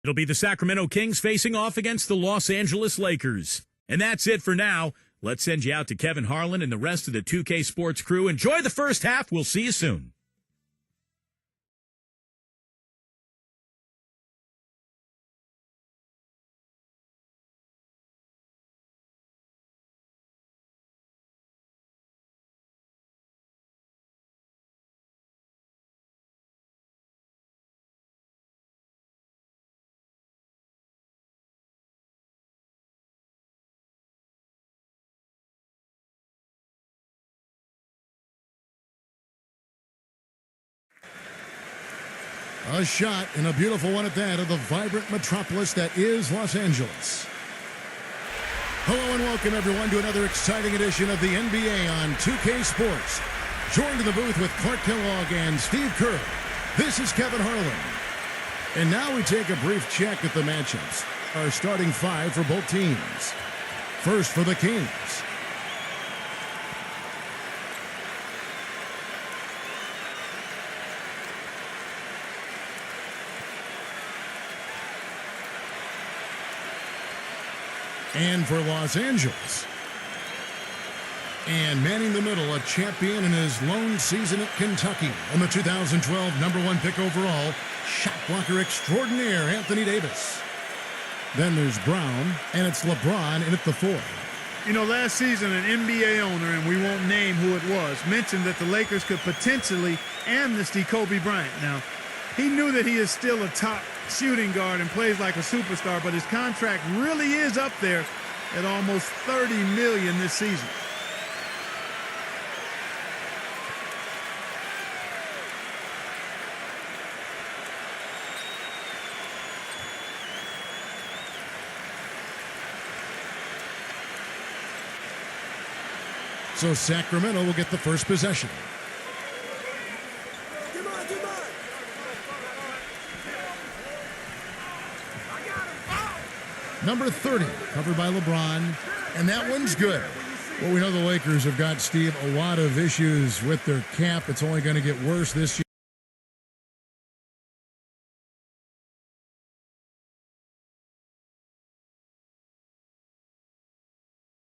It'll be the Sacramento Kings facing off against the Los Angeles Lakers. And that's it for now. Let's send you out to Kevin Harlan and the rest of the 2K Sports crew. Enjoy the first half. We'll see you soon. A shot, and a beautiful one at that, of the vibrant metropolis that is Los Angeles. Hello and welcome, everyone, to another exciting edition of the NBA on 2K Sports. Joined in the booth with Clark Kellogg and Steve Kerr. This is Kevin Harlan. And now we take a brief check at the matchups. Our starting five for both teams. First for the Kings. And for Los Angeles. And manning the middle, a champion in his lone season at Kentucky. And the 2012 #1 pick overall, shot blocker extraordinaire, Anthony Davis. Then there's Brown, and it's LeBron in at the 4. You know, last season an NBA owner, and we won't name who it was, mentioned that the Lakers could potentially amnesty Kobe Bryant. Now, he knew that he is still a top shooting guard and plays like a superstar, but his contract really is up there at almost $30 million this season. So Sacramento will get the first possession. Number 30, covered by LeBron, and that one's good. Well, we know the Lakers have got, Steve, a lot of issues with their cap. It's only going to get worse this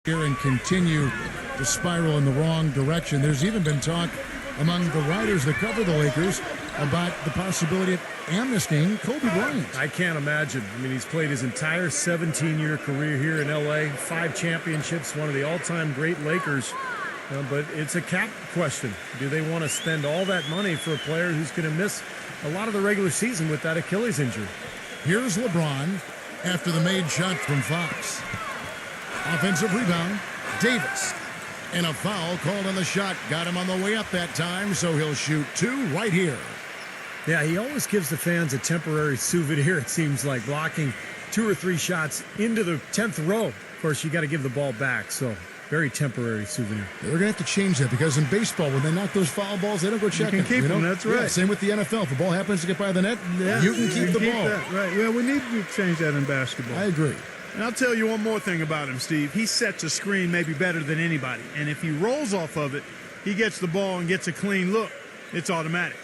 year and continue to spiral in the wrong direction. There's even been talk among the writers that cover the Lakers about the possibility of amnestying Kobe Bryant. I can't imagine. I mean, he's played his entire 17-year career here in L.A., 5 championships, one of the all-time great Lakers. But it's a cap question. Do they want to spend all that money for a player who's going to miss a lot of the regular season with that Achilles injury? Here's LeBron after the made shot from Fox. Offensive rebound, Davis. And a foul called on the shot. Got him on the way up that time, so he'll shoot 2 right here. Yeah, he always gives the fans a temporary souvenir, it seems like, blocking 2 or 3 shots into the 10th row. Of course, you got to give the ball back, so very temporary souvenir. They're going to have to change that because in baseball, when they knock those foul balls, they don't go checking. You can keep them, that's right. Yeah, same with the NFL. If the ball happens to get by the net, you can keep the ball. That, right. Yeah, we need to change that in basketball. I agree. And I'll tell you one more thing about him, Steve. He sets a screen maybe better than anybody. And if he rolls off of it, he gets the ball and gets a clean look. It's automatic.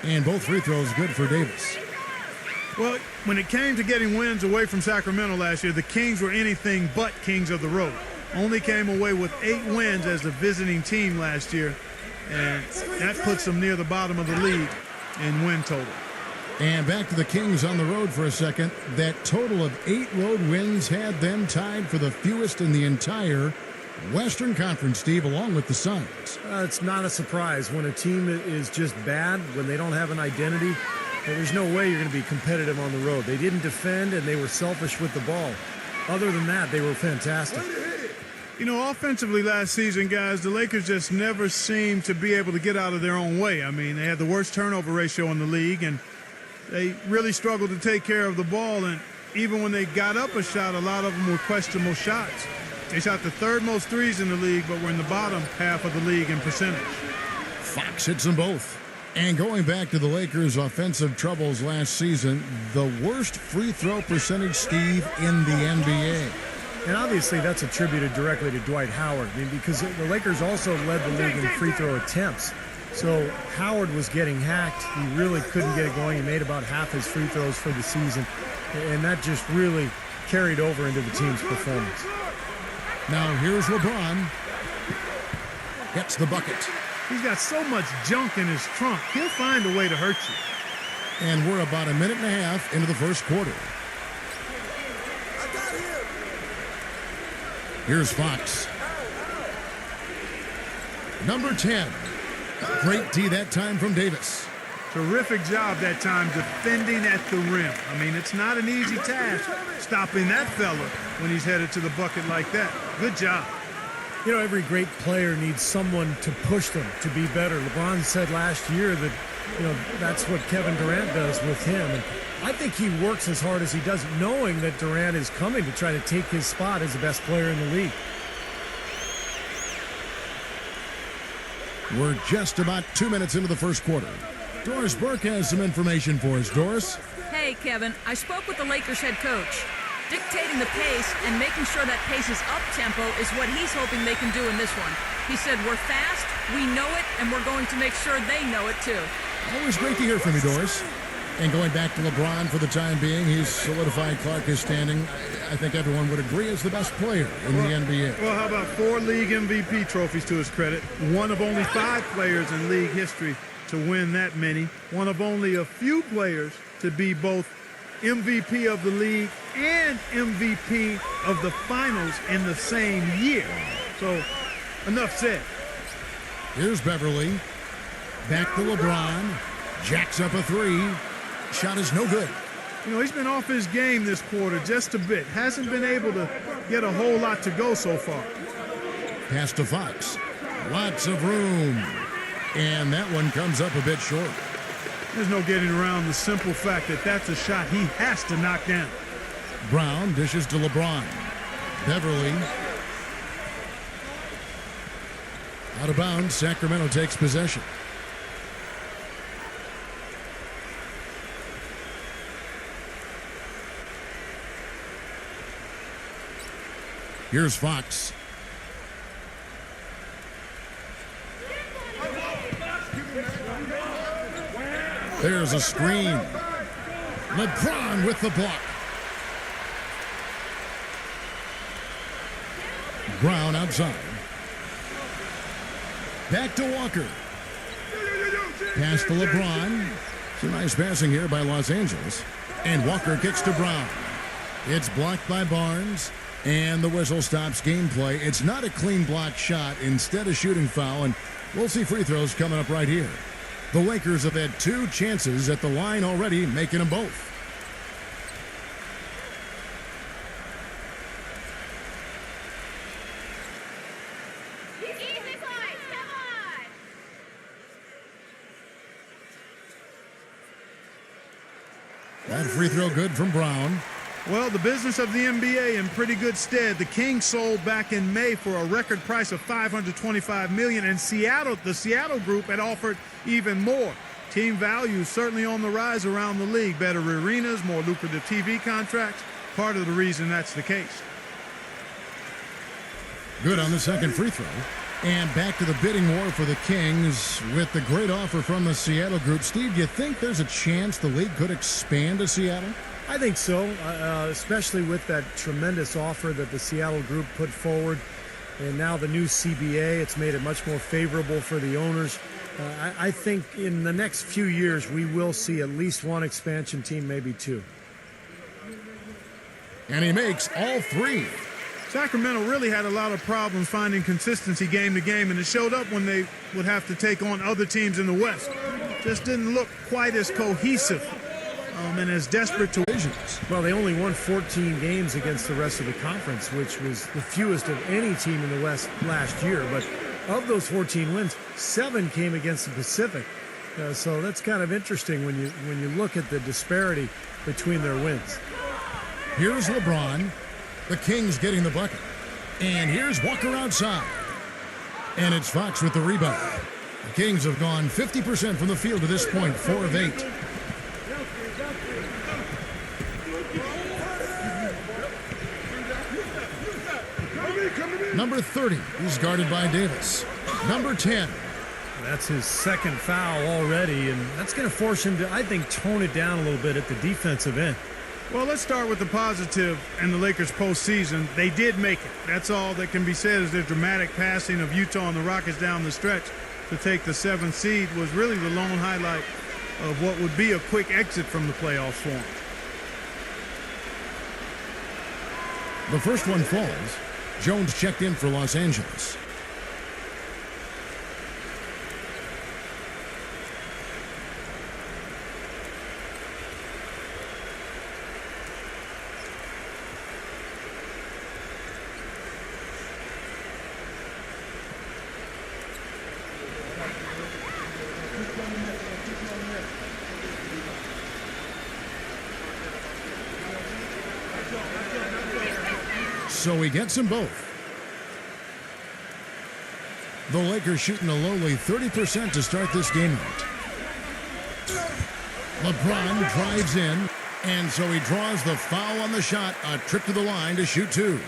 And both free throws good for Davis. Well, when it came to getting wins away from Sacramento last year, the Kings were anything but kings of the road. Only came away with 8 wins as the visiting team last year, and that puts them near the bottom of the league in win total. And back to the Kings on the road for a second. That total of 8 road wins had them tied for the fewest in the entire Western Conference, Steve, along with the Suns. It's not a surprise when a team is just bad, when they don't have an identity. There's no way you're going to be competitive on the road. They didn't defend, and they were selfish with the ball. Other than that, they were fantastic. You know, offensively last season, guys, the Lakers just never seemed to be able to get out of their own way. I mean, they had the worst turnover ratio in the league, and they really struggled to take care of the ball. And even when they got up a shot, a lot of them were questionable shots. They shot the 3rd most threes in the league, but were in the bottom half of the league in percentage. Fox hits them both. And going back to the Lakers' offensive troubles last season, the worst free throw percentage, Steve, in the NBA. And obviously that's attributed directly to Dwight Howard. I mean, because the Lakers also led the league in free throw attempts. So Howard was getting hacked. He really couldn't get it going. He made about half his free throws for the season. And that just really carried over into the team's performance. Now here's LeBron. Gets the bucket. He's got so much junk in his trunk. He'll find a way to hurt you. And we're about a minute and a half into the first quarter. Here's Fox. Number 10. Great D that time from Davis. Terrific job that time defending at the rim. I mean, it's not an easy task stopping that fella when he's headed to the bucket like that. Good job. You know, every great player needs someone to push them to be better. LeBron said last year that, that's what Kevin Durant does with him. And I think he works as hard as he does, knowing that Durant is coming to try to take his spot as the best player in the league. We're just about 2 minutes into the first quarter. Doris Burke has some information for us. Doris? Hey, Kevin. I spoke with the Lakers head coach. Dictating the pace and making sure that pace is up-tempo is what he's hoping they can do in this one. He said, we're fast, we know it, and we're going to make sure they know it too. Always great to hear from you, Doris. And going back to LeBron for the time being, he's solidified Clark is standing. I think everyone would agree is the best player in the NBA. Well, how about 4 league MVP trophies to his credit? One of only 5 players in league history to win that many. One of only a few players to be both MVP of the league and MVP of the finals in the same year. So, enough said. Here's Beverly. Back to LeBron. Jacks up a 3. Shot is no good. He's been off his game this quarter just a bit. Hasn't been able to get a whole lot to go so far. Pass to Fox. Lots of room. And that one comes up a bit short. There's no getting around the simple fact that that's a shot he has to knock down. Brown dishes to LeBron. Beverly. Out of bounds, Sacramento takes possession. Here's Fox. There's a screen. LeBron with the block. Brown outside. Back to Walker. Pass to LeBron. Some nice passing here by Los Angeles. And Walker kicks to Brown. It's blocked by Barnes. And the whistle stops gameplay. It's not a clean block shot. Instead, a shooting foul. And we'll see free throws coming up right here. The Lakers have had 2 chances at the line already, making them both. That free throw good from Brown. Well, the business of the NBA in pretty good stead. The Kings sold back in May for a record price of $525 million, and the Seattle group had offered even more. Team value certainly on the rise around the league. Better arenas, more lucrative TV contracts. Part of the reason that's the case. Good on the second free throw. And back to the bidding war for the Kings with the great offer from the Seattle group. Steve, do you think there's a chance the league could expand to Seattle? I think so, especially with that tremendous offer that the Seattle group put forward. And now the new CBA, it's made it much more favorable for the owners. I think in the next few years, we will see at least one expansion team, maybe 2. And he makes all 3. Sacramento really had a lot of problems finding consistency game to game, and it showed up when they would have to take on other teams in the West. Just didn't look quite as cohesive and as desperate to win. Well, they only won 14 games against the rest of the conference, which was the fewest of any team in the West last year. But of those 14 wins, 7 came against the Pacific. So that's kind of interesting when you look at the disparity between their wins. Here's LeBron. The Kings getting the bucket. And here's Walker outside. And it's Fox with the rebound. The Kings have gone 50% from the field to this point, 4 of 8. Number 30 is guarded by Davis. Number 10. That's his second foul already, and that's going to force him to, I think, tone it down a little bit at the defensive end. Well, let's start with the positive and the Lakers postseason. They did make it. That's all that can be said is their dramatic passing of Utah and the Rockets down the stretch to take the 7th seed was really the lone highlight of what would be a quick exit from the playoffs for them. The first one falls. Jones checked in for Los Angeles. So he gets them both. The Lakers shooting a lowly 30% to start this game out. LeBron drives in, and so he draws the foul on the shot, a trip to the line to shoot 2.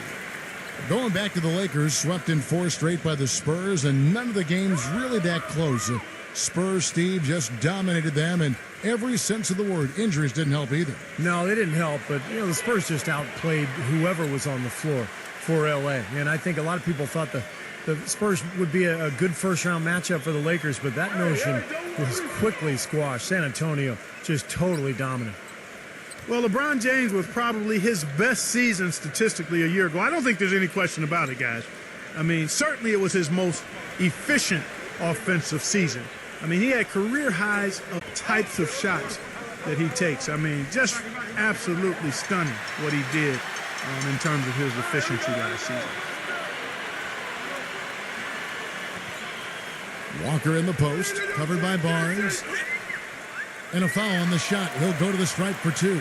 Going back to the Lakers, swept in 4 straight by the Spurs, and none of the games really that close. Spurs, Steve, just dominated them in every sense of the word. Injuries didn't help either. No, they didn't help, but the Spurs just outplayed whoever was on the floor for LA. And I think a lot of people thought the Spurs would be a good first-round matchup for the Lakers, but that notion was quickly squashed. San Antonio just totally dominant. Well, LeBron James was probably his best season statistically a year ago. I don't think there's any question about it, guys. I mean, certainly it was his most efficient offensive season. I mean, he had career highs of types of shots that he takes. I mean, just absolutely stunning what he did in terms of his efficiency last season. Walker in the post, covered by Barnes. And a foul on the shot. He'll go to the stripe for 2.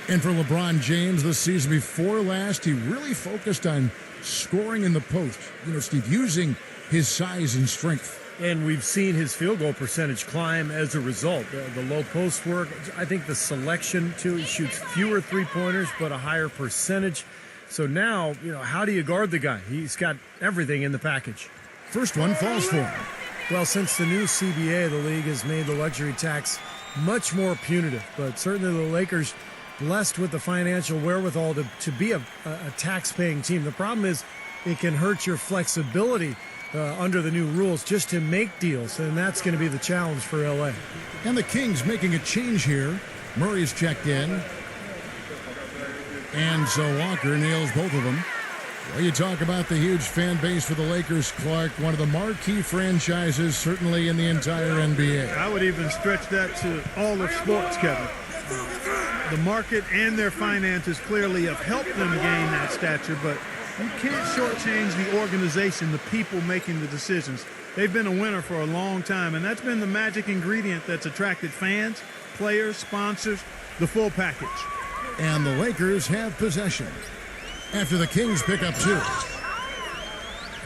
And for LeBron James, this season before last, he really focused on scoring in the post. Steve, using his size and strength. And we've seen his field goal percentage climb as a result. The low post work, I think the selection, too, he shoots fewer three-pointers, but a higher percentage. So now, how do you guard the guy? He's got everything in the package. First one falls for him. Well, since the new CBA, the league has made the luxury tax much more punitive. But certainly the Lakers, blessed with the financial wherewithal to be a tax-paying team. The problem is it can hurt your flexibility under the new rules just to make deals, and that's going to be the challenge for LA. And the Kings making a change here. Murray's checked in. And so Walker nails both of them. Well, you talk about the huge fan base for the Lakers, Clark, one of the marquee franchises certainly in the entire NBA. I would even stretch that to all of sports, Kevin. The market and their finances clearly have helped them gain that stature, but you can't shortchange the organization, the people making the decisions. They've been a winner for a long time, and that's been the magic ingredient that's attracted fans, players, sponsors, the full package. And the Lakers have possession after the Kings pick up 2.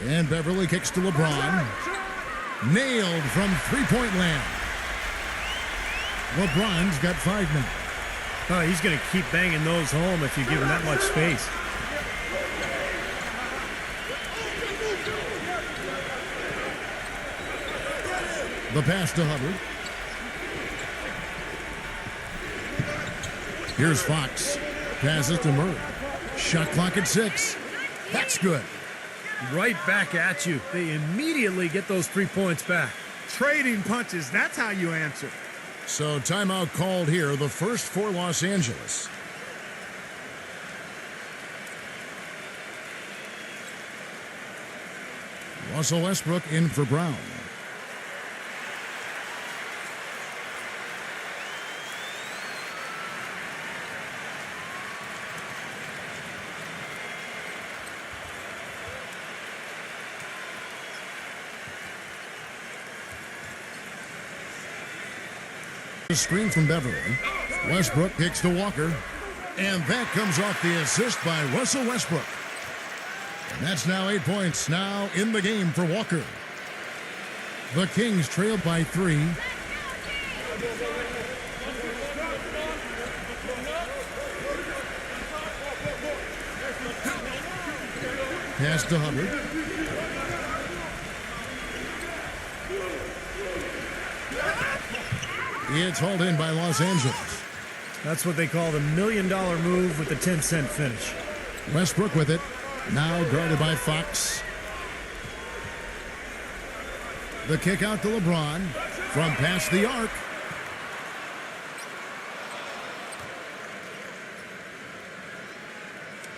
And Beverly kicks to LeBron. Nailed from three-point land. LeBron's got 5 minutes. Oh, he's going to keep banging those home if you give him that much space. The pass to Hubbard. Here's Fox. Passes to Murray. Shot clock at 6. That's good. Right back at you. They immediately get those 3 points back. Trading punches, that's how you answer. So timeout called here, the first for Los Angeles. Russell Westbrook in for Brown. Screen from Beverly. Westbrook kicks to Walker. And that comes off the assist by Russell Westbrook. And that's now 8 points now in the game for Walker. The Kings trail by 3. Pass to Hubbard. It's hauled in by Los Angeles. That's what they call the $1 million move with the 10-cent finish. Westbrook with it. Now guarded by Fox. The kick out to LeBron from past the arc.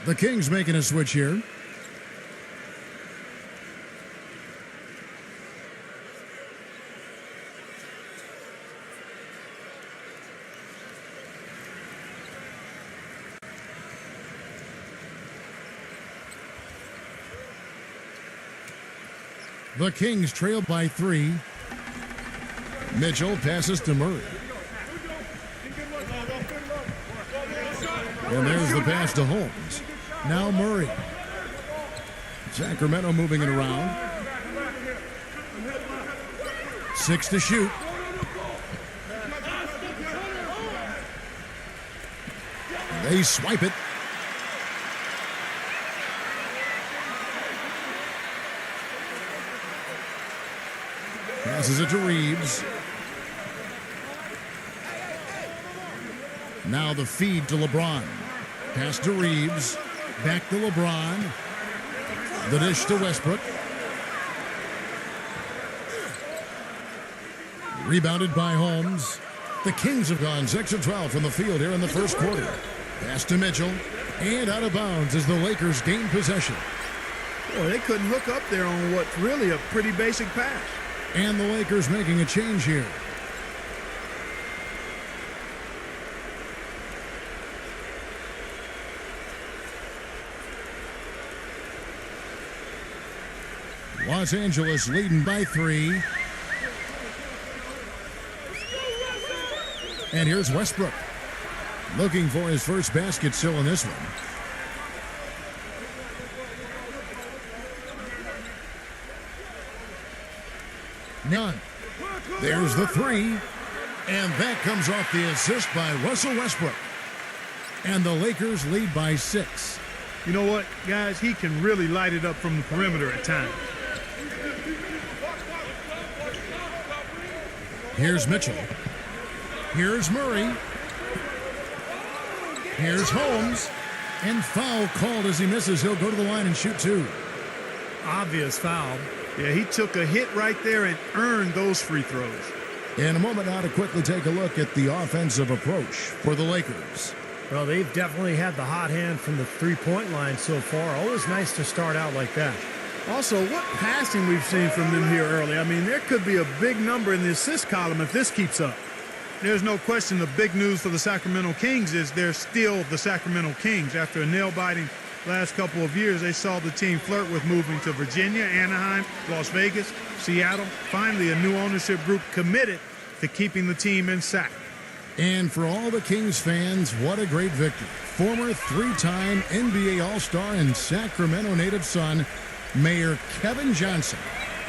The Kings making a switch here. The Kings trail by 3. Mitchell passes to Murray. And there's the pass to Holmes. Now Murray. Sacramento moving it around. 6 to shoot. They swipe it. Passes it to Reeves. Now the feed to LeBron. Pass to Reeves. Back to LeBron. The dish to Westbrook. Rebounded by Holmes. The Kings have gone 6 of 12 from the field here in the first quarter. Pass to Mitchell. And out of bounds as the Lakers gain possession. Boy, they couldn't hook up there on what's really a pretty basic pass. And the Lakers making a change here. Los Angeles leading by 3. And here's Westbrook. Looking for his first basket still in this one. None. There's the 3. And that comes off the assist by Russell Westbrook. And the Lakers lead by 6. You know what, guys? He can really light it up from the perimeter at times. Here's Mitchell. Here's Murray. Here's Holmes. And foul called as he misses. He'll go to the line and shoot 2. Obvious foul. Yeah, he took a hit right there and earned those free throws. In a moment now to quickly take a look at the offensive approach for the Lakers. Well, they've definitely had the hot hand from the three-point line so far. Always nice to start out like that. Also, what passing we've seen from them here early. I mean, there could be a big number in the assist column if this keeps up. There's no question the big news for the Sacramento Kings is they're still the Sacramento Kings. After a nail-biting last couple of years, they saw the team flirt with moving to Virginia, Anaheim, Las Vegas, Seattle. Finally, a new ownership group committed to keeping the team in Sac. And for all the Kings fans, what a great victory. Former 3-time NBA All-Star and Sacramento native son, Mayor Kevin Johnson,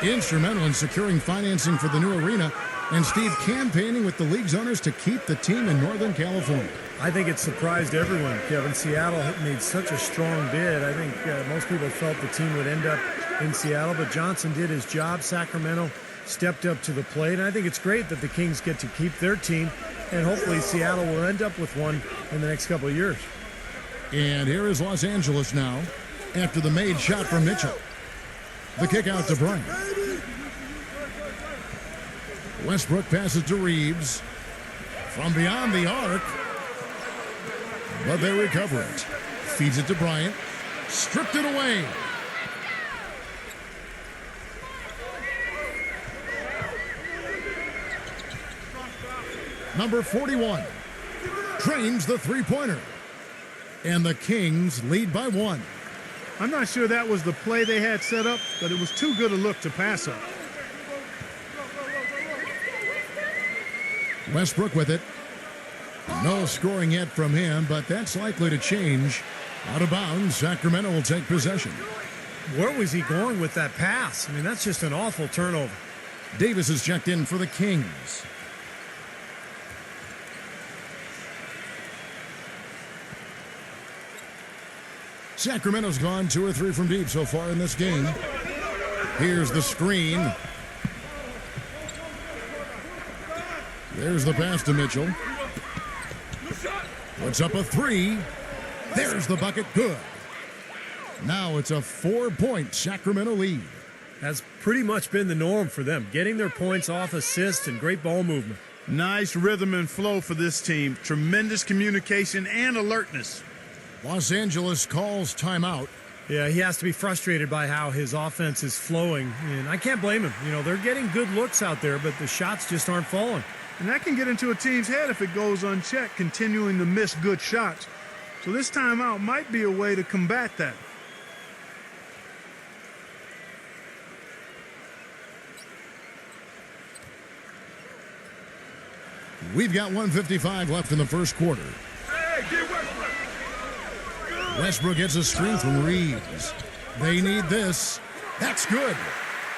instrumental in securing financing for the new arena, and Steve campaigning with the league's owners to keep the team in Northern California. I think it surprised everyone, Kevin. Seattle made such a strong bid. I think most people felt the team would end up in Seattle, but Johnson did his job. Sacramento stepped up to the plate, and I think it's great that the Kings get to keep their team, and hopefully Seattle will end up with one in the next couple of years. And here is Los Angeles now after the made shot from Mitchell. The kick out to Bryan. Westbrook passes to Reeves from beyond the arc, but they recover it. Feeds it to Bryant. Stripped it away. Number 41 drains the three-pointer. And the Kings lead by 1. I'm not sure that was the play they had set up, but it was too good a look to pass up. Westbrook with it. No scoring yet from him, but that's likely to change. Out of bounds, Sacramento will take possession. Where was he going with that pass? I mean, that's just an awful turnover. Davis is checked in for the Kings. Sacramento's gone 2 or 3 from deep so far in this game. Here's the screen. There's the pass to Mitchell. Puts up a 3. There's the bucket. Good. Now it's a 4-point Sacramento lead. That's pretty much been the norm for them, getting their points off assists and great ball movement. Nice rhythm and flow for this team. Tremendous communication and alertness. Los Angeles calls timeout. Yeah, he has to be frustrated by how his offense is flowing, and I can't blame him. You know, they're getting good looks out there, but the shots just aren't falling. And that can get into a team's head if it goes unchecked, continuing to miss good shots. So this timeout might be a way to combat that. We've got 1:55 left in the first quarter. Westbrook gets a screen from Reeves. They need this. That's good.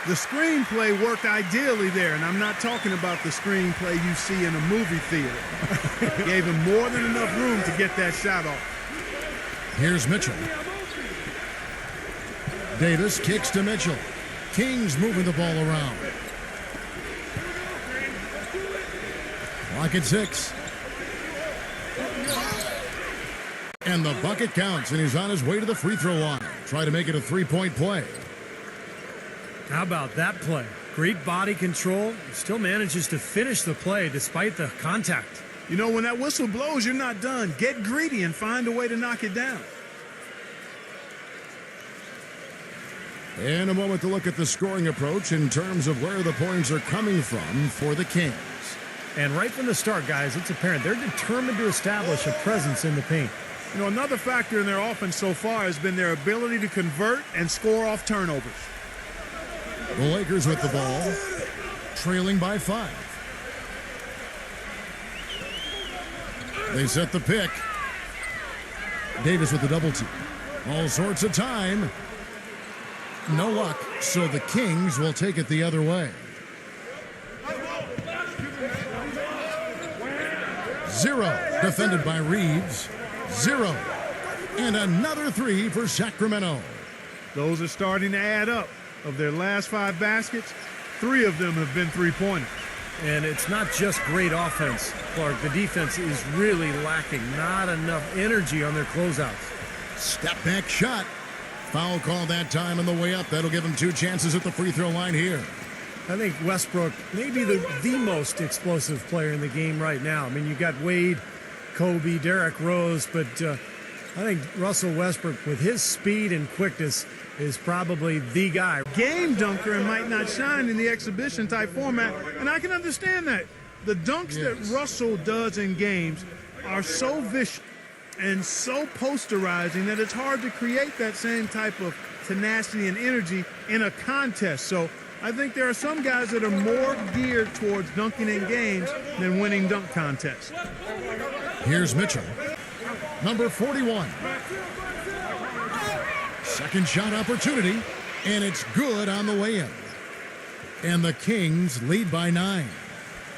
The screenplay worked ideally there, and I'm not talking about the screenplay you see in a movie theater. Gave him more than enough room to get that shot off. Here's Mitchell. Davis kicks to Mitchell. Kings moving the ball around. Clock at 6. And the bucket counts, and he's on his way to the free throw line. Try to make it a 3-point play. How about that play? Great body control. Still manages to finish the play despite the contact. You know, when that whistle blows, you're not done. Get greedy and find a way to knock it down. In a moment to look at the scoring approach in terms of where the points are coming from for the Kings. And right from the start, guys, it's apparent they're determined to establish a presence in the paint. You know, another factor in their offense so far has been their ability to convert and score off turnovers. The Lakers with the ball, trailing by 5. They set the pick. Davis with the double team. All sorts of time. No luck, so the Kings will take it the other way. 0, defended by Reeves. 0. And another 3 for Sacramento. Those are starting to add up. Of their last 5 baskets, 3 of them have been three-pointers. And it's not just great offense, Clark. The defense is really lacking. Not enough energy on their closeouts. Step back shot. Foul call that time on the way up. That'll give him 2 chances at the free throw line here. I think Westbrook may be the most explosive player in the game right now. I mean, you got Wade, Kobe, Derrick Rose, but I think Russell Westbrook, with his speed and quickness, is probably the guy. Game dunker and might not shine in the exhibition type format, and I can understand that. The dunks that Russell does in games are so vicious and so posterizing that it's hard to create that same type of tenacity and energy in a contest. So I think there are some guys that are more geared towards dunking in games than winning dunk contests. Here's Mitchell, number 41. Second shot opportunity, and it's good on the way in. And the Kings lead by 9.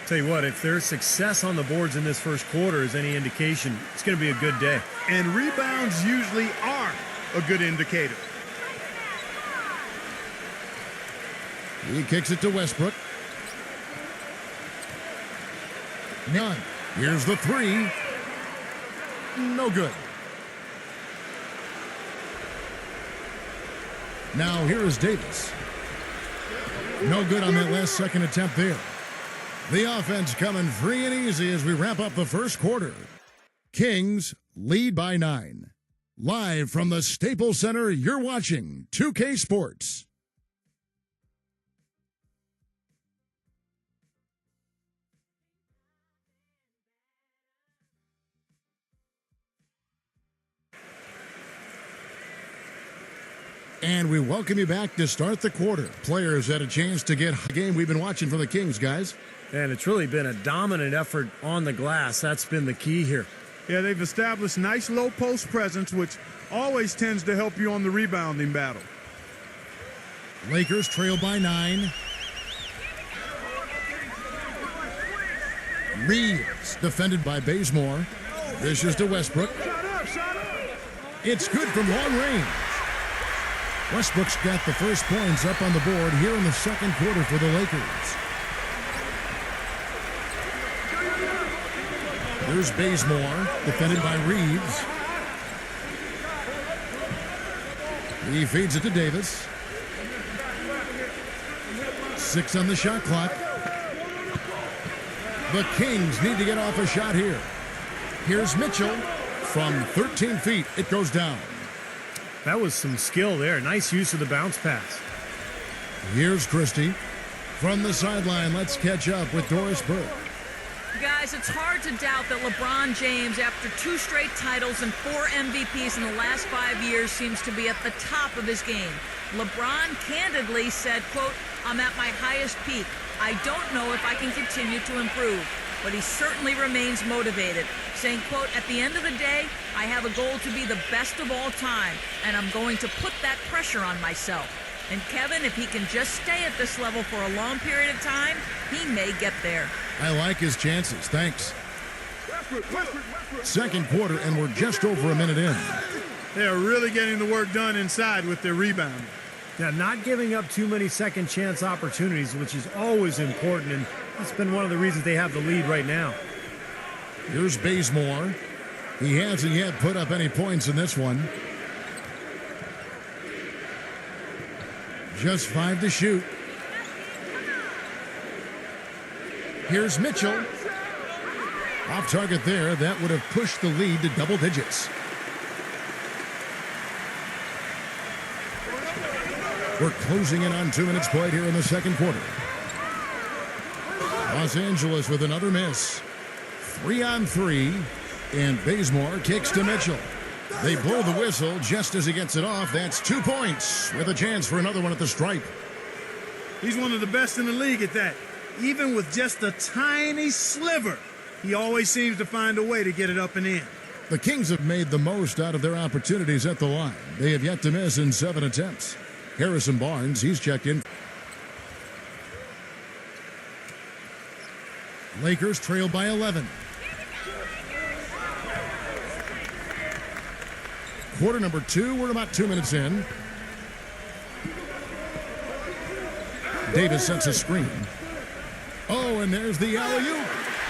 Tell you what, if their success on the boards in this first quarter is any indication, it's going to be a good day. And rebounds usually are a good indicator. He kicks it to Westbrook. None. Here's the 3. No good. Now here is Davis. No good on that last second attempt there. The offense coming free and easy as we wrap up the first quarter. Kings lead by 9. Live from the Staples Center, you're watching 2K Sports. And we welcome you back to start the quarter. Players had a chance to get a game we've been watching from the Kings, guys. And it's really been a dominant effort on the glass. That's been the key here. Yeah, they've established nice low post presence, which always tends to help you on the rebounding battle. Lakers trail by 9. Reeves, defended by Bazemore. Dishes to Westbrook. It's good from long range. Westbrook's got the first points up on the board here in the second quarter for the Lakers. There's Bazemore, defended by Reeves. He feeds it to Davis. 6 on the shot clock. The Kings need to get off a shot here. Here's Mitchell from 13 feet. It goes down. That was some skill there. Nice use of the bounce pass. Here's Christie. From the sideline, let's catch up with Doris Burke. Guys, it's hard to doubt that LeBron James, after 2 straight titles and 4 MVPs in the last 5 years, seems to be at the top of his game. LeBron candidly said, quote, "I'm at my highest peak. I don't know if I can continue to improve." But he certainly remains motivated, saying, quote, "At the end of the day, I have a goal to be the best of all time, and I'm going to put that pressure on myself." And Kevin, if he can just stay at this level for a long period of time, he may get there. I like his chances. Thanks. Second quarter, and we're just over a minute in. They are really getting the work done inside with their rebounding. Yeah, not giving up too many second chance opportunities, which is always important, and that's been one of the reasons they have the lead right now. Here's Bazemore. He hasn't yet put up any points in this one. Just 5 to shoot. Here's Mitchell. Off target there. That would have pushed the lead to double digits. We're closing in on 2 minutes played here in the second quarter. Los Angeles with another miss. 3 on 3. And Bazemore kicks to Mitchell. They blow the whistle just as he gets it off. That's 2 points with a chance for another one at the stripe. He's one of the best in the league at that. Even with just a tiny sliver, he always seems to find a way to get it up and in. The Kings have made the most out of their opportunities at the line. They have yet to miss in 7 attempts. Harrison Barnes, he's checked in. Lakers trail by 11. Quarter number 2, we're about 2 minutes in. Davis sets a screen. Oh, and there's the alley-oop.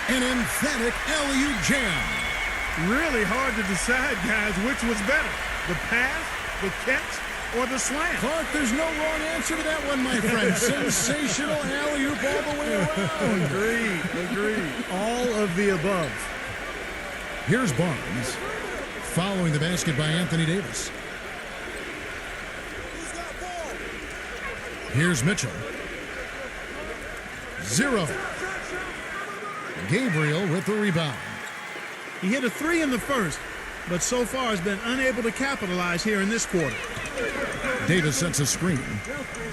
An emphatic alley-oop jam. Really hard to decide, guys, which was better. The pass, the catch, or the slam. Clark, there's no wrong answer to that one, my friend. Sensational alley-oop all the way around. Agreed. All of the above. Here's Barnes. Following the basket by Anthony Davis. Here's Mitchell. 0. Gabriel with the rebound. He hit a 3 in the first, but so far has been unable to capitalize here in this quarter. Davis sets a screen.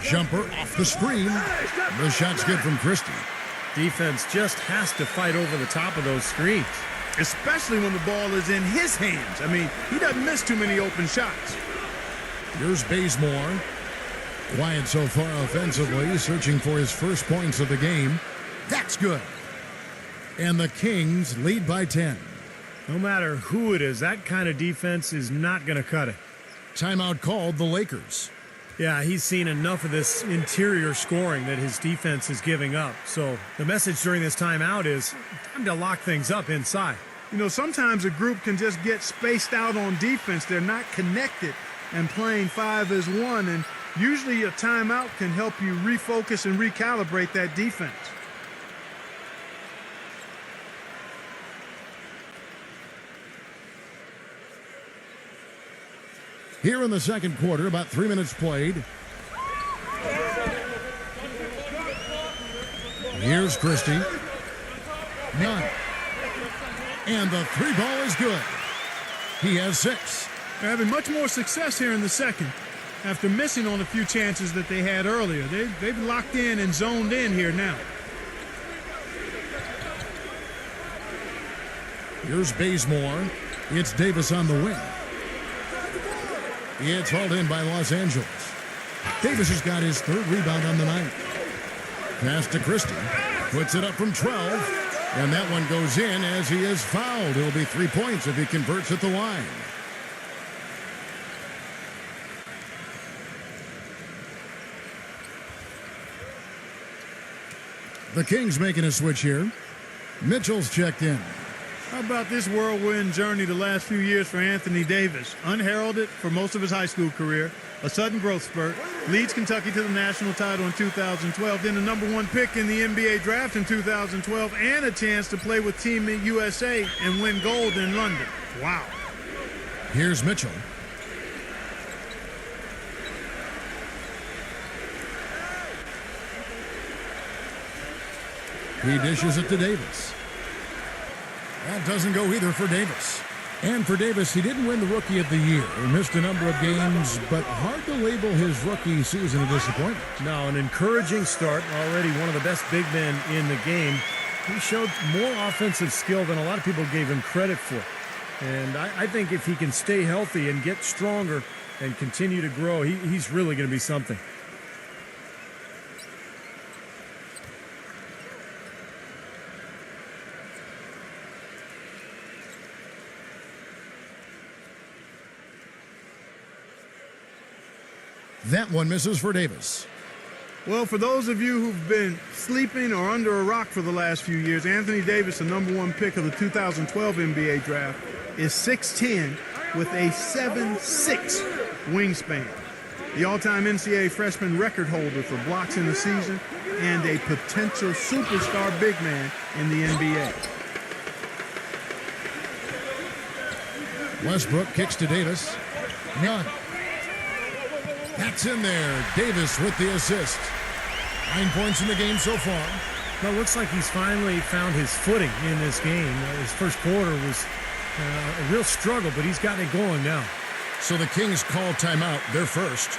Jumper off the screen. The shot's good from Christie. Defense just has to fight over the top of those screens. Especially when the ball is in his hands. I mean, he doesn't miss too many open shots. Here's Bazemore. Quiet so far offensively, searching for his first points of the game. That's good. And the Kings lead by 10. No matter who it is, that kind of defense is not going to cut it. Timeout called the Lakers. Yeah, he's seen enough of this interior scoring that his defense is giving up. So the message during this timeout is time to lock things up inside. You know, sometimes a group can just get spaced out on defense. They're not connected and playing 5 as 1. And usually a timeout can help you refocus and recalibrate that defense. Here in the second quarter, about 3 minutes played. Here's Christie. None. And the 3 ball is good. He has 6. They're having much more success here in the second after missing on a few chances that they had earlier. They've locked in and zoned in here now. Here's Bazemore. It's Davis on the wing. It's hauled in by Los Angeles. Davis has got his 3rd rebound on the night. Pass to Christie. Puts it up from 12. And that one goes in as he is fouled. It'll be 3 points if he converts at the line. The Kings making a switch here. Mitchell's checked in. How about this whirlwind journey the last few years for Anthony Davis? Unheralded for most of his high school career. A sudden growth spurt. Leads Kentucky to the national title in 2012. Then the #1 pick in the NBA draft in 2012. And a chance to play with Team USA and win gold in London. Wow. Here's Mitchell. He dishes it to Davis. That doesn't go either for Davis. And for Davis, he didn't win the Rookie of the Year. He missed a number of games, but hard to label his rookie season a disappointment. Now, an encouraging start. Already one of the best big men in the game. He showed more offensive skill than a lot of people gave him credit for. And I think if he can stay healthy and get stronger and continue to grow, he's really going to be something. That one misses for Davis. Well, for those of you who've been sleeping or under a rock for the last few years, Anthony Davis, the #1 pick of the 2012 NBA draft, is 6'10" with a 7'6" wingspan. The all-time NCAA freshman record holder for blocks in the season and a potential superstar big man in the NBA. Westbrook kicks to Davis. None. That's in there. Davis with the assist. 9 points in the game so far. Well, it looks like he's finally found his footing in this game. His first quarter was a real struggle, but he's gotten it going now. So the Kings call timeout, their first.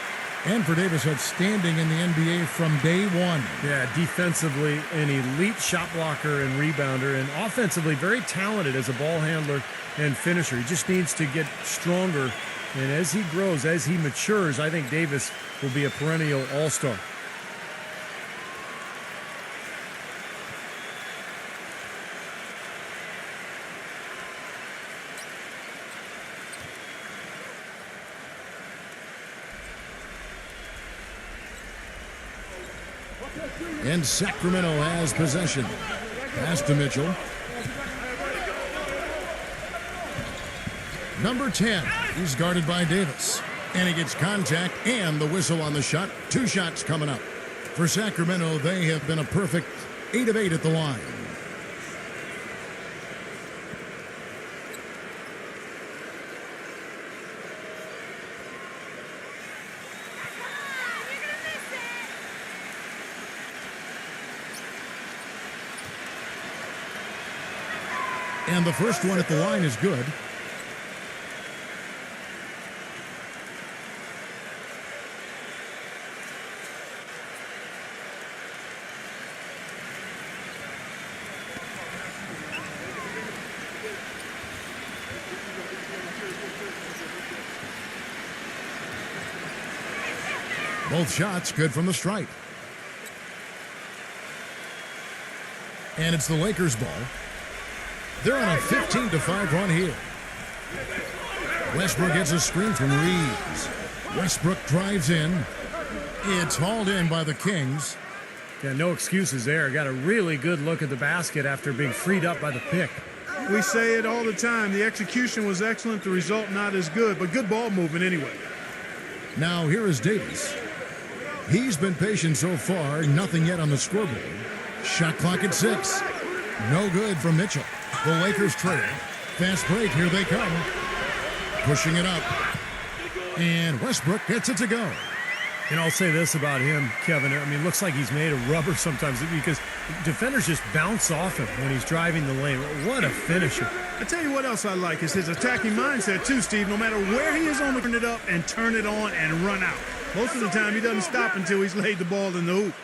And for Davis, outstanding in the NBA from day one. Yeah, defensively, an elite shot blocker and rebounder, and offensively, very talented as a ball handler and finisher. He just needs to get stronger. And as he grows, as he matures, I think Davis will be a perennial all-star. And Sacramento has possession. Pass to Mitchell. Number 10, he's guarded by Davis. And he gets contact and the whistle on the shot. 2 shots coming up. For Sacramento, they have been a perfect 8 of 8 at the line. And the first one at the line is good. Both shots good from the stripe. And it's the Lakers ball. They're on a 15-5 run here. Westbrook gets a screen from Reeves. Westbrook drives in. It's hauled in by the Kings. Yeah, no excuses there. Got a really good look at the basket after being freed up by the pick. We say it all the time. The execution was excellent. The result not as good, but good ball movement anyway. Now here is Davis. He's been patient so far. Nothing yet on the scoreboard. Shot clock at 6. No good from Mitchell. The Lakers trail. Fast break. Here they come. Pushing it up. And Westbrook gets it to go. And I'll say this about him, Kevin. I mean, it looks like he's made of rubber sometimes because defenders just bounce off him when he's driving the lane. What a finisher. I tell you what else I like is his attacking mindset too, Steve. No matter where he is on the turn it up and turn it on and run out. Most of the time he doesn't stop until he's laid the ball in the hoop.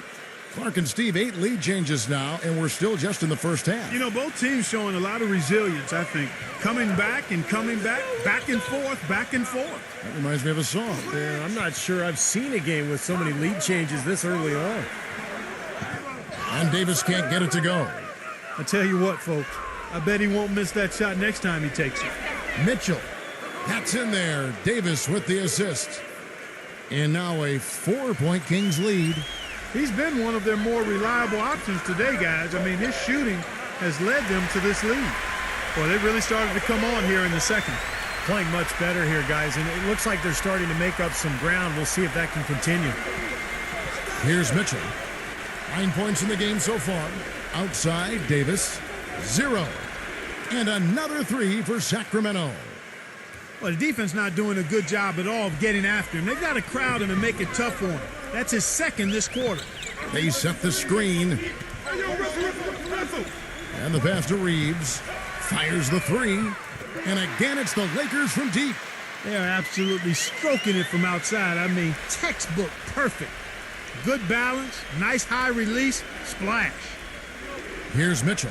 Clark and Steve, 8 lead changes now, and we're still just in the first half. You know, both teams showing a lot of resilience, I think. Coming back and coming back, back and forth, back and forth. That reminds me of a song. Yeah, I'm not sure I've seen a game with so many lead changes this early on. And Davis can't get it to go. I tell you what, folks, I bet he won't miss that shot next time he takes it. Mitchell. That's in there. Davis with the assist. And now a 4-point Kings lead. He's been one of their more reliable options today, guys. I mean, his shooting has led them to this lead. Well, they really started to come on here in the second. Playing much better here, guys, and it looks like they're starting to make up some ground. We'll see if that can continue. Here's Mitchell. 9 points in the game so far. Outside, Davis, 0. And another 3 for Sacramento. Well, the defense not doing a good job at all of getting after him. They've got to crowd him and make it tough for him. That's his second this quarter. They set the screen. And the pass to Reeves. Fires the 3. And again, it's the Lakers from deep. They are absolutely stroking it from outside. I mean, textbook perfect. Good balance, nice high release, splash. Here's Mitchell.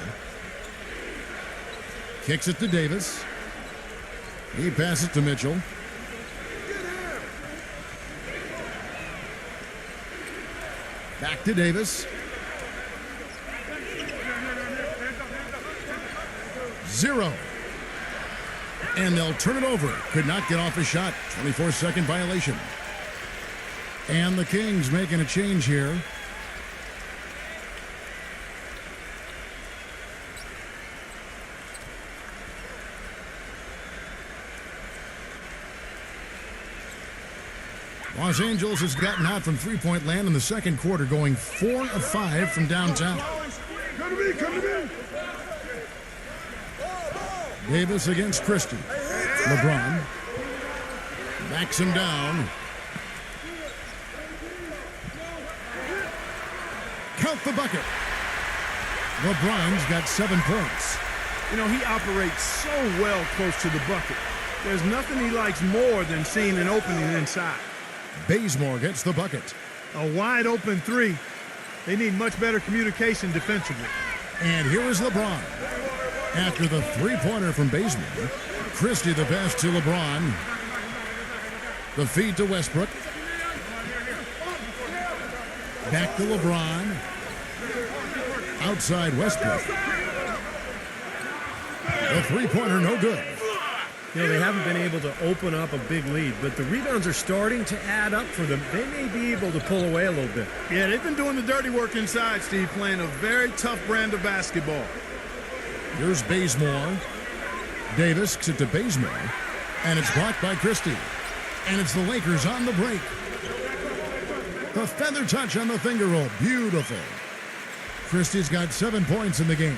Kicks it to Davis. He passes to Mitchell. Back to Davis. 0. And they'll turn it over. Could not get off a shot. 24-second violation. And the Kings making a change here. Los Angeles has gotten hot from three-point land in the second quarter, going 4 of 5 from downtown. Come to me. Davis against Christie. LeBron backs him down. Count the bucket. LeBron's got 7 points. You know, he operates so well close to the bucket. There's nothing he likes more than seeing an opening inside. Bazemore gets the bucket. A wide open 3. They need much better communication defensively. And here is LeBron. After the three-pointer from Bazemore, Christie the pass to LeBron. The feed to Westbrook. Back to LeBron. Outside Westbrook. The three-pointer no good. You know, they haven't been able to open up a big lead, but the rebounds are starting to add up for them. They may be able to pull away a little bit. Yeah, they've been doing the dirty work inside, Steve, playing a very tough brand of basketball. Here's Bazemore. Davis kicks it to Bazemore. And it's blocked by Christie. And it's the Lakers on the break. The feather touch on the finger roll. Beautiful. Christie's got 7 points in the game.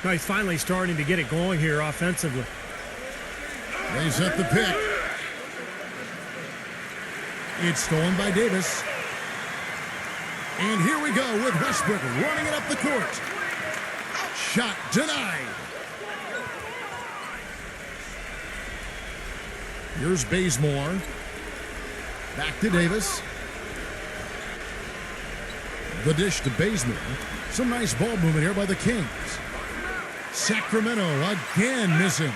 Now he's finally starting to get it going here offensively. They set the pick. It's stolen by Davis. And here we go with Westbrook running it up the court. Shot denied. Here's Bazemore. Back to Davis. The dish to Bazemore. Some nice ball movement here by the Kings. Sacramento again missing.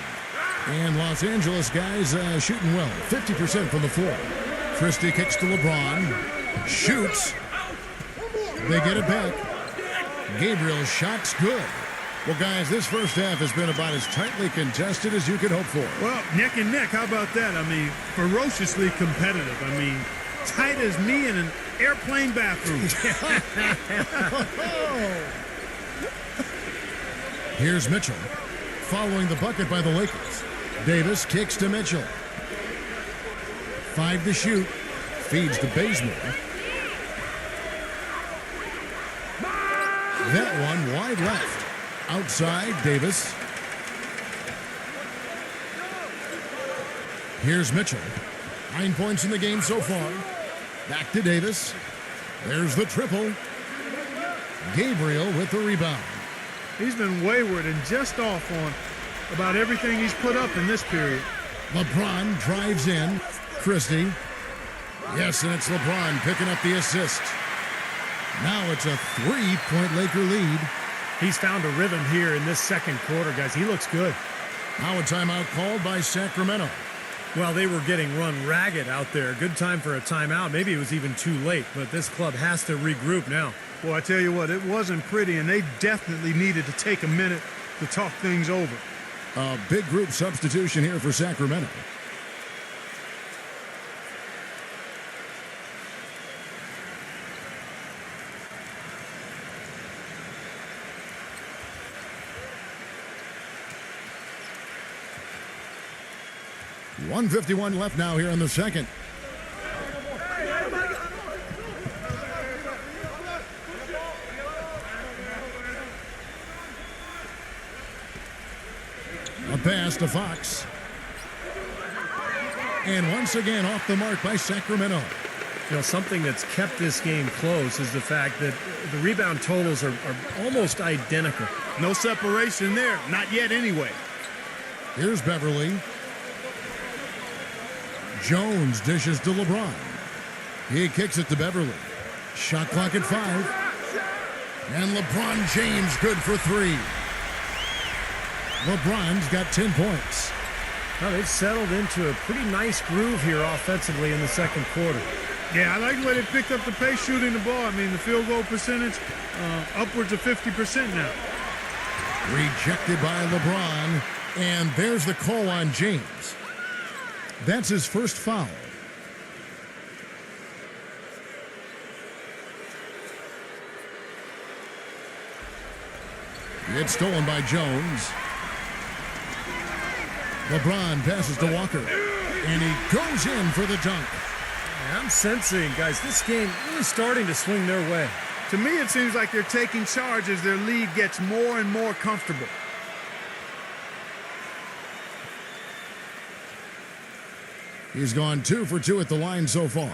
And Los Angeles guys shooting well. 50% from the floor. Christie kicks to LeBron. Shoots. They get it back. Gabriel's shot's good. Well, guys, this first half has been about as tightly contested as you could hope for. Well, neck and neck, how about that? I mean, ferociously competitive. I mean, tight as me in an airplane bathroom. Here's Mitchell, following the bucket by the Lakers. Davis kicks to Mitchell. 5 to shoot. Feeds to Bazemore. That one wide left. Outside, Davis. Here's Mitchell. 9 points in the game so far. Back to Davis. There's the triple. Gabriel with the rebound. He's been wayward and just off on about everything he's put up in this period. LeBron drives in. Christie. Yes, and it's LeBron picking up the assist. Now it's a 3-point Laker lead. He's found a rhythm here in this second quarter, guys. He looks good. Now a timeout called by Sacramento. Well, they were getting run ragged out there. Good time for a timeout. Maybe it was even too late, but this club has to regroup now. Well, I tell you what, it wasn't pretty, and they definitely needed to take a minute to talk things over. A big group substitution here for Sacramento. .151 left now here in the second. A pass to Fox. And once again off the mark by Sacramento. You know, something that's kept this game close is the fact that the rebound totals are almost identical. No separation there. Not yet anyway. Here's Beverly. Jones dishes to LeBron. He kicks it to Beverly. Shot clock at 5. And LeBron James good for 3. LeBron's got 10 points. Well, they've settled into a pretty nice groove here offensively in the second quarter. Yeah, I like the way they picked up the pace shooting the ball. I mean, the field goal percentage upwards of 50% now. Rejected by LeBron. And there's the call on James. That's his first foul. It's stolen by Jones. LeBron passes to Walker. And he goes in for the dunk. I'm sensing, guys, this game really starting to swing their way. To me, it seems like they're taking charge as their lead gets more and more comfortable. He's gone 2 for 2 at the line so far.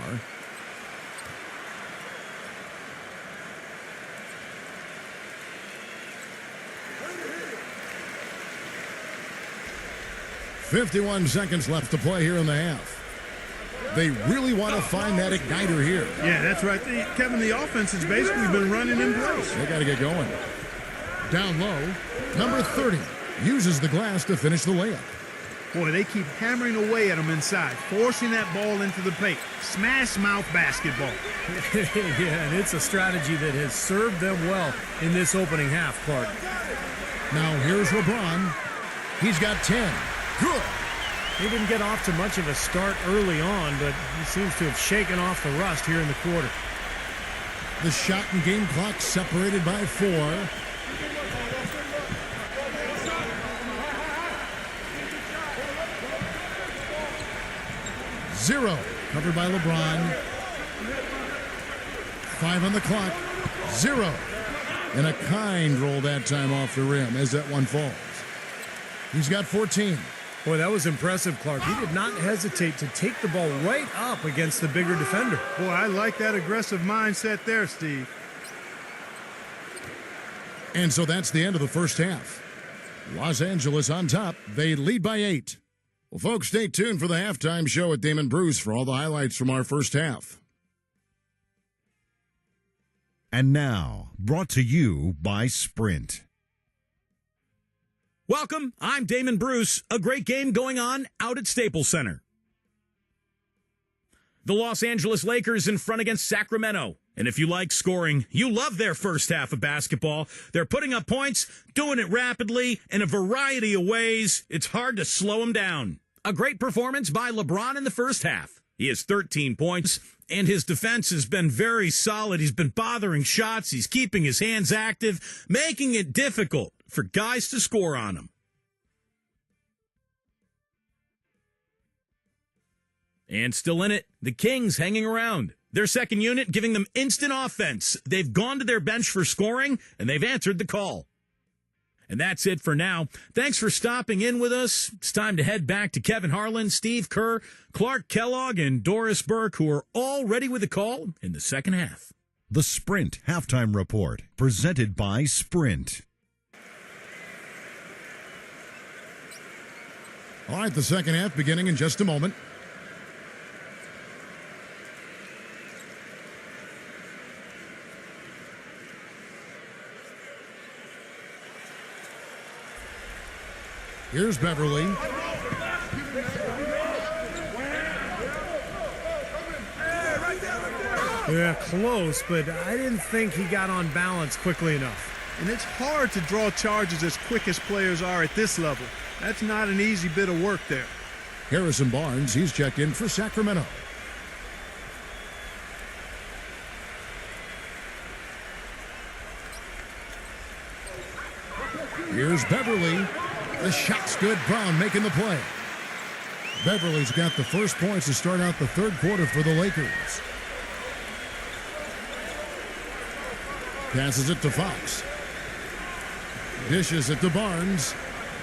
.51 seconds left to play here in the half. They really want to find that igniter here. Yeah, that's right. Kevin, the offense has basically been running in place. They got to get going. Down low, number 30 uses the glass to finish the layup. Boy, they keep hammering away at him inside, forcing that ball into the paint. Smash mouth basketball. Yeah, and it's a strategy that has served them well in this opening half, Clark. Now here's LeBron. He's got 10. Good. He didn't get off to much of a start early on, but he seems to have shaken off the rust here in the quarter. The shot and game clock separated by 4. Zero. Covered by LeBron. 5 on the clock. 0. And a kind roll that time off the rim as that one falls. He's got 14. Boy, that was impressive, Clark. He did not hesitate to take the ball right up against the bigger defender. Boy, I like that aggressive mindset there, Steve. And so that's the end of the first half. Los Angeles on top. They lead by 8. Well, folks, stay tuned for the halftime show with Damon Bruce for all the highlights from our first half. And now, brought to you by Sprint. Welcome, I'm Damon Bruce. A great game going on out at Staples Center. The Los Angeles Lakers in front against Sacramento. And if you like scoring, you love their first half of basketball. They're putting up points, doing it rapidly, in a variety of ways. It's hard to slow them down. A great performance by LeBron in the first half. He has 13 points, and his defense has been very solid. He's been bothering shots. He's keeping his hands active, making it difficult for guys to score on him. And still in it, the Kings hanging around. Their second unit giving them instant offense. They've gone to their bench for scoring, and they've answered the call. And that's it for now. Thanks for stopping in with us. It's time to head back to Kevin Harlan, Steve Kerr, Clark Kellogg, and Doris Burke, who are all ready with the call in the second half. The Sprint Halftime Report, presented by Sprint. All right, the second half beginning in just a moment. Here's Beverly. Yeah, close, but I didn't think he got on balance quickly enough. And it's hard to draw charges as quick as players are at this level. That's not an easy bit of work there. Harrison Barnes, he's checked in for Sacramento. Here's Beverly. The shot's good. Brown making the play. Beverly's got the first points to start out the third quarter for the Lakers. Passes it to Fox. Dishes it to Barnes.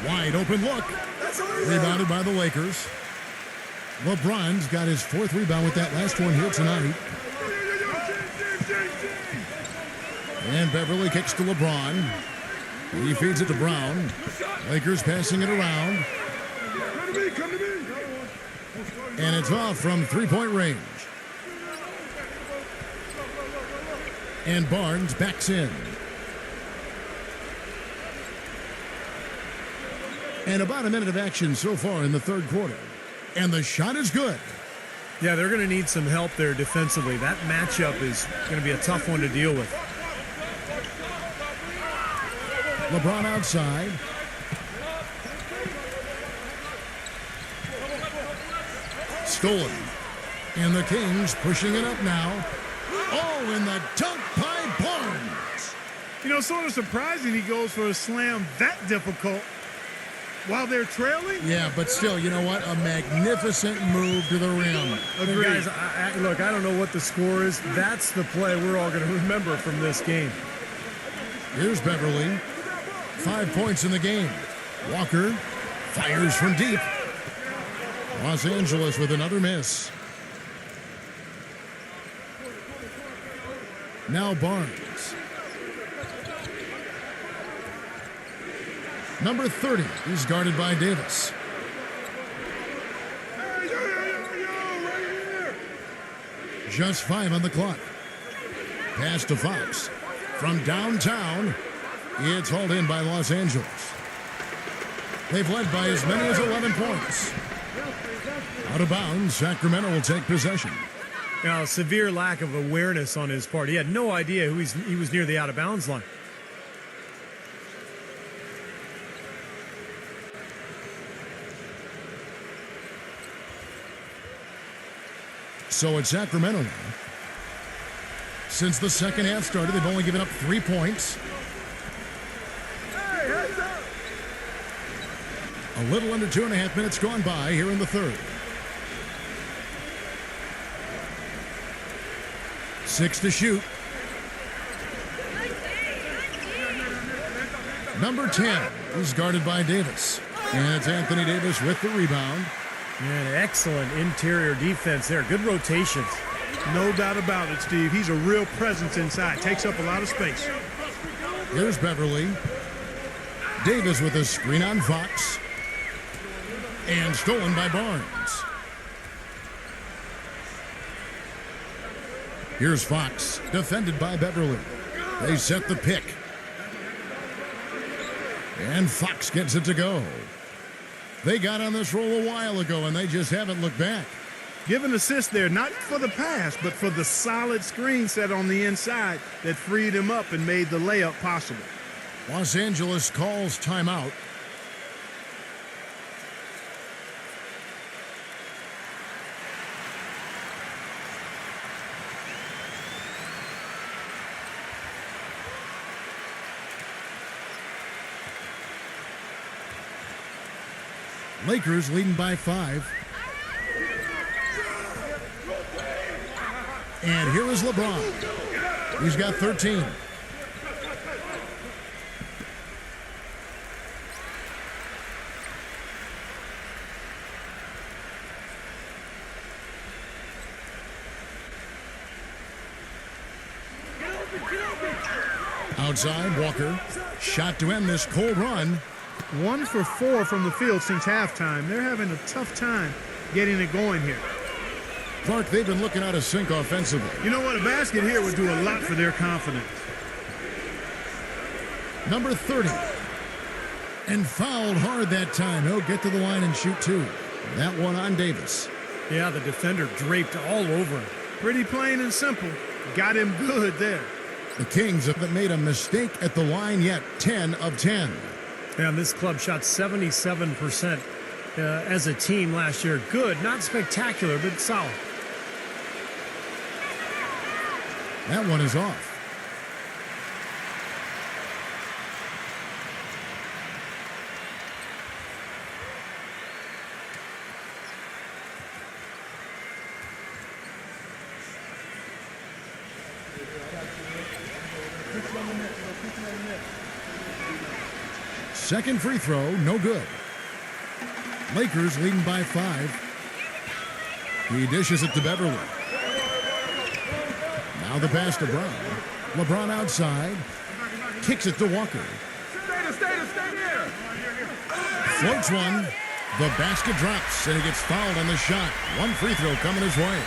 Wide open look. Rebounded by the Lakers. LeBron's got his fourth rebound with that last one here tonight. And Beverly kicks to LeBron. He feeds it to Brown. Lakers passing it around. And it's off from three-point range. And Barnes backs in. And about a minute of action so far in the third quarter. And the shot is good. Yeah, they're going to need some help there defensively. That matchup is going to be a tough one to deal with. LeBron outside. Stolen. And the Kings pushing it up now. Oh, and the dunk by Barnes. You know, sort of surprising he goes for a slam that difficult while they're trailing. Yeah, but still, you know what? A magnificent move to the rim. Agreed. Guys, look, I don't know what the score is. That's the play we're all going to remember from this game. Here's Beverly. 5 points in the game. Walker fires from deep. Los Angeles with another miss. Now Barnes. Number 30 is guarded by Davis. Just 5 on the clock. Pass to Fox. From downtown, it's hauled in by Los Angeles. They've led by as many as 11 points. Out of bounds, Sacramento will take possession. Now, a severe lack of awareness on his part. He had no idea he was near the out-of-bounds line. So it's Sacramento now. Since the second half started, they've only given up 3 points. A little under 2.5 minutes gone by here in the third. 6 to shoot. Number 10 is guarded by Davis. And it's Anthony Davis with the rebound. Man, excellent interior defense there. Good rotations. No doubt about it, Steve. He's a real presence inside. Takes up a lot of space. Here's Beverly. Davis with a screen on Fox. And stolen by Barnes. Here's Fox, defended by Beverly. They set the pick. And Fox gets it to go. They got on this roll a while ago, and they just haven't looked back. Give an assist there, not for the pass, but for the solid screen set on the inside that freed him up and made the layup possible. Los Angeles calls timeout. Lakers leading by 5. And here is LeBron. He's got 13. Outside, Walker. Shot to end this cold run. 1 for 4 from the field since halftime. They're having a tough time getting it going here. Clark, they've been looking out of sync offensively. You know what? A basket here would do a lot for their confidence. Number 30. And fouled hard that time. He'll get to the line and shoot 2. That one on Davis. Yeah, the defender draped all over him. Pretty plain and simple. got him good there. The Kings haven't made a mistake at the line yet. 10 of 10. And this club shot 77% as a team last year. Good, not spectacular, but solid. That one is off. Second free throw, no good. Lakers leading by 5. He dishes it to Beverly. Now the pass to Bryan. LeBron outside. Kicks it to Walker. Floats one. The basket drops, and he gets fouled on the shot. One free throw coming his way.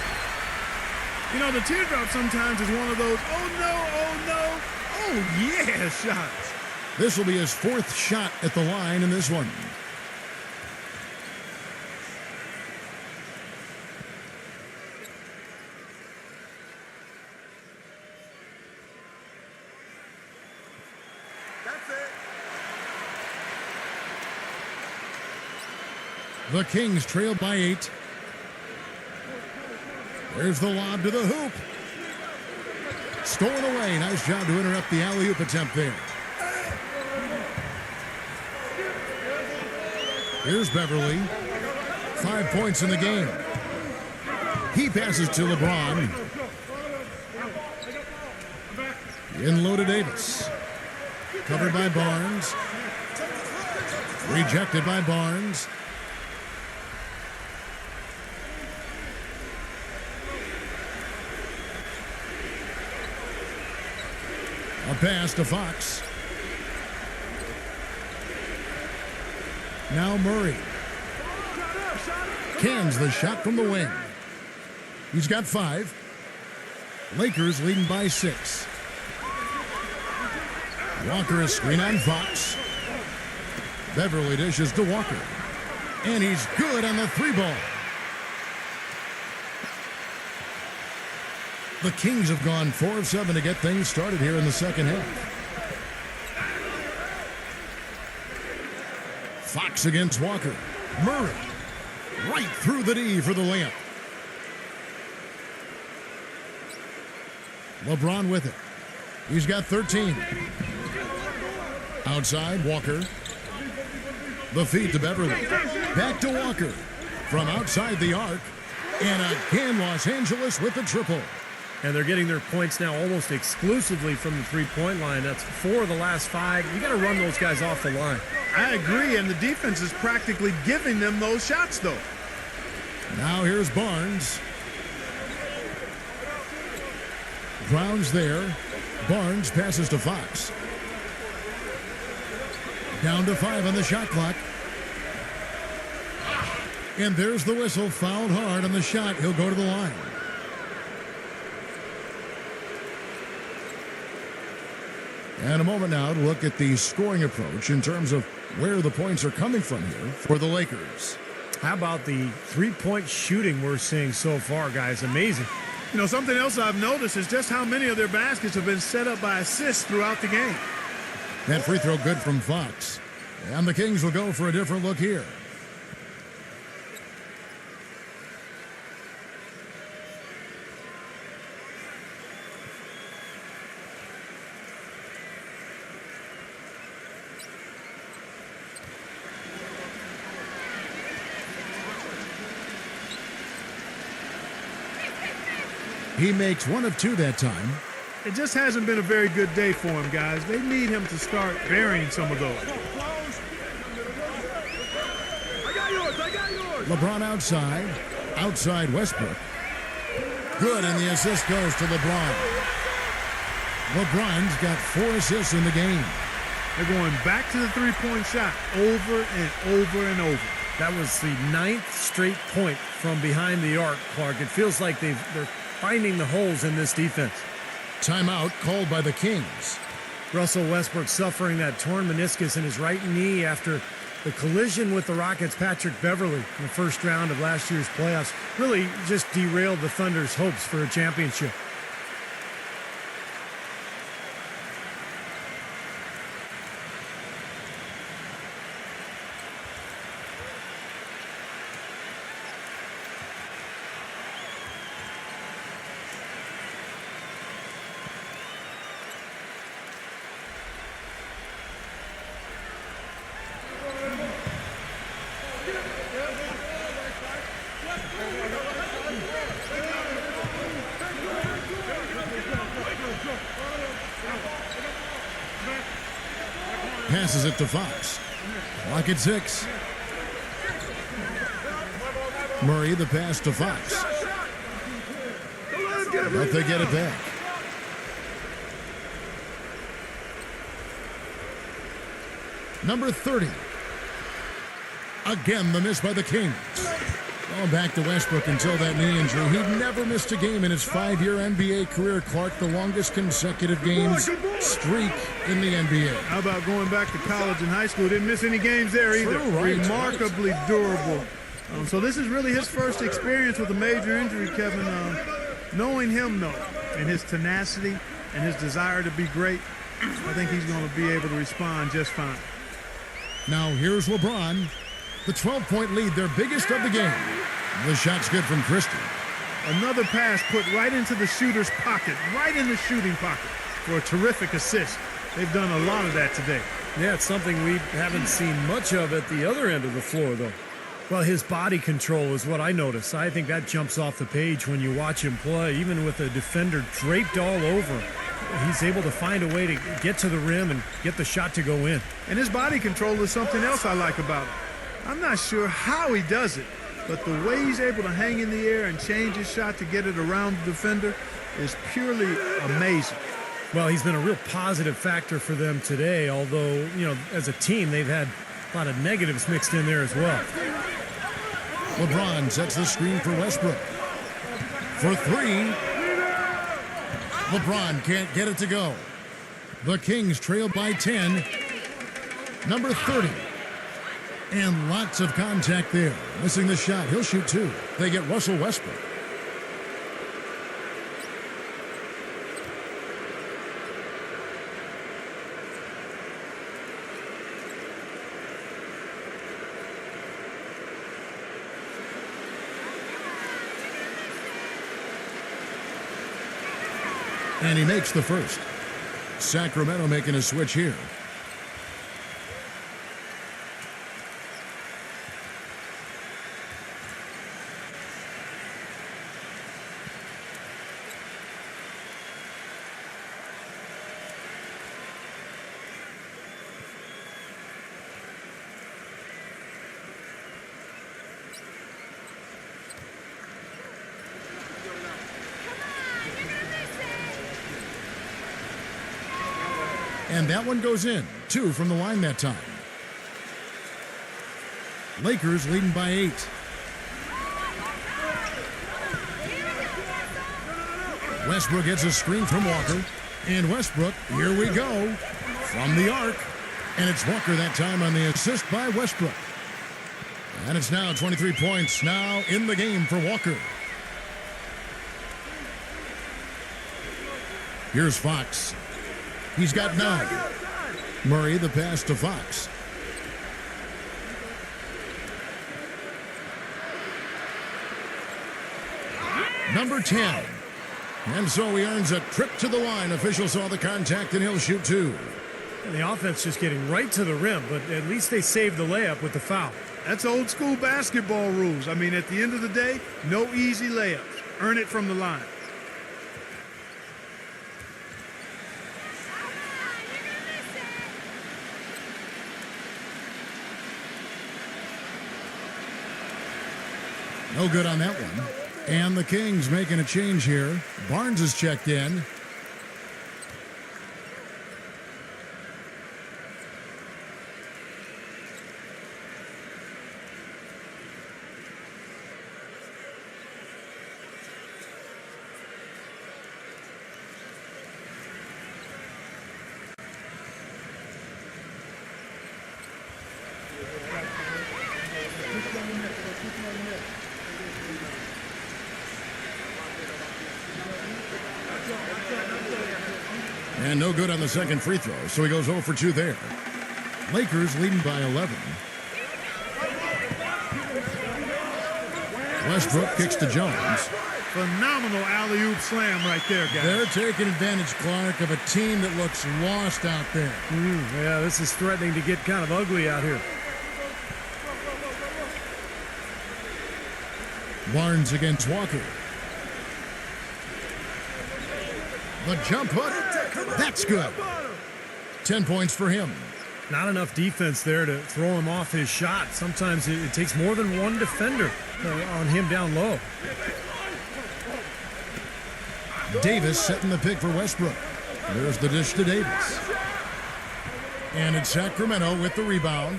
You know, the teardrop sometimes is one of those, oh no, oh yeah shots. This will be his 4th shot at the line in this one. The Kings trail by 8. There's the lob to the hoop. Stolen away. Nice job to interrupt the alley-oop attempt there. Here's Beverly. 5 points in the game. He passes to LeBron. In low to Davis. Covered by Barnes. Rejected by Barnes. A pass to Fox. Now Murray. Cans the shot from the wing. He's got 5. Lakers leading by 6. Walker a screen on Fox. Beverly dishes to Walker. And he's good on the 3-ball. The Kings have gone 4 of 7 to get things started here in the second half. Fox against Walker. Murray right through the D for the layup. LeBron with it. He's got 13. Outside, Walker. The feed to Beverly. Back to Walker. From outside the arc. And again, Los Angeles with the triple. And they're getting their points now almost exclusively from the three-point line. That's 4 of the last 5. You got to run those guys off the line. I agree, and the defense is practically giving them those shots, though. Now here's Barnes. Brown's there. Barnes passes to Fox. Down to 5 on the shot clock. And there's the whistle. Fouled hard on the shot. He'll go to the line. And a moment now to look at the scoring approach in terms of where the points are coming from here for the Lakers. How about the three-point shooting we're seeing so far, guys? Amazing. You know, something else I've noticed is just how many of their baskets have been set up by assists throughout the game. That free throw good from Fox. And the Kings will go for a different look here. He makes 1 of 2 that time. It just hasn't been a very good day for him, guys. They need him to start burying some of those. I got yours. LeBron outside. Outside Westbrook. Good, and the assist goes to LeBron. LeBron's got 4 assists in the game. They're going back to the three-point shot over and over and over. That was the 9th straight point from behind the arc, Clark. It feels like they're finding the holes in this defense. Timeout called by the Kings. Russell Westbrook suffering that torn meniscus in his right knee after the collision with the Rockets' Patrick Beverly in the first round of last year's playoffs. Really just derailed the Thunder's hopes for a championship. Passes it to Fox. Clock at 6. Murray, the pass to Fox. But they get it back. Number 30. Again, the miss by the Kings. Going back to Westbrook until that knee injury. He never missed a game in his 5-year NBA career. Clark, the longest consecutive games streak in the NBA. How about going back to college and high school? Didn't miss any games there either. True, right, Remarkably durable. So this is really his first experience with a major injury, Kevin. Knowing him, though, and his tenacity and his desire to be great, I think he's going to be able to respond just fine. Now here's LeBron. The 12-point lead, their biggest of the game. The shot's good from Christie. Another pass put right into the shooter's pocket, right in the shooting pocket for a terrific assist. They've done a lot of that today. Yeah, it's something we haven't seen much of at the other end of the floor, though. Well, his body control is what I notice. I think that jumps off the page when you watch him play. Even with a defender draped all over, he's able to find a way to get to the rim and get the shot to go in. And his body control is something else I like about him. I'm not sure how he does it, but the way he's able to hang in the air and change his shot to get it around the defender is purely amazing. Well, he's been a real positive factor for them today, although, as a team, they've had a lot of negatives mixed in there as well. LeBron sets the screen for Westbrook. For 3. LeBron can't get it to go. The Kings trail by 10. Number 30. And lots of contact there. Missing the shot. He'll shoot 2. They get Russell Westbrook. And he makes the first. Sacramento making a switch here. And that one goes in. 2 from the line that time. Lakers leading by 8. Westbrook gets a screen from Walker. And Westbrook, here we go, from the arc. And it's Walker that time on the assist by Westbrook. And it's now 23 points now in the game for Walker. Here's Fox. He's got 9. Murray, the pass to Fox. Number 10. And so he earns a trip to the line. Officials saw the contact and he'll shoot 2. And the offense just getting right to the rim, but at least they saved the layup with the foul. That's old school basketball rules. I mean, at the end of the day, no easy layups. Earn it from the line. No good on that one. And the Kings making a change here. Barnes is checked in. And no good on the second free throw, so he goes 0 for 2 there. Lakers leading by 11. Westbrook kicks to Jones. Phenomenal alley-oop slam right there, guys. They're taking advantage, Clark, of a team that looks lost out there. Yeah, this is threatening to get kind of ugly out here. Barnes against Walker. The jump hook. That's good. 10 points for him. Not enough defense there to throw him off his shot. Sometimes it takes more than one defender on him down low. Davis setting the pick for Westbrook. There's the dish to Davis. And it's Sacramento with the rebound.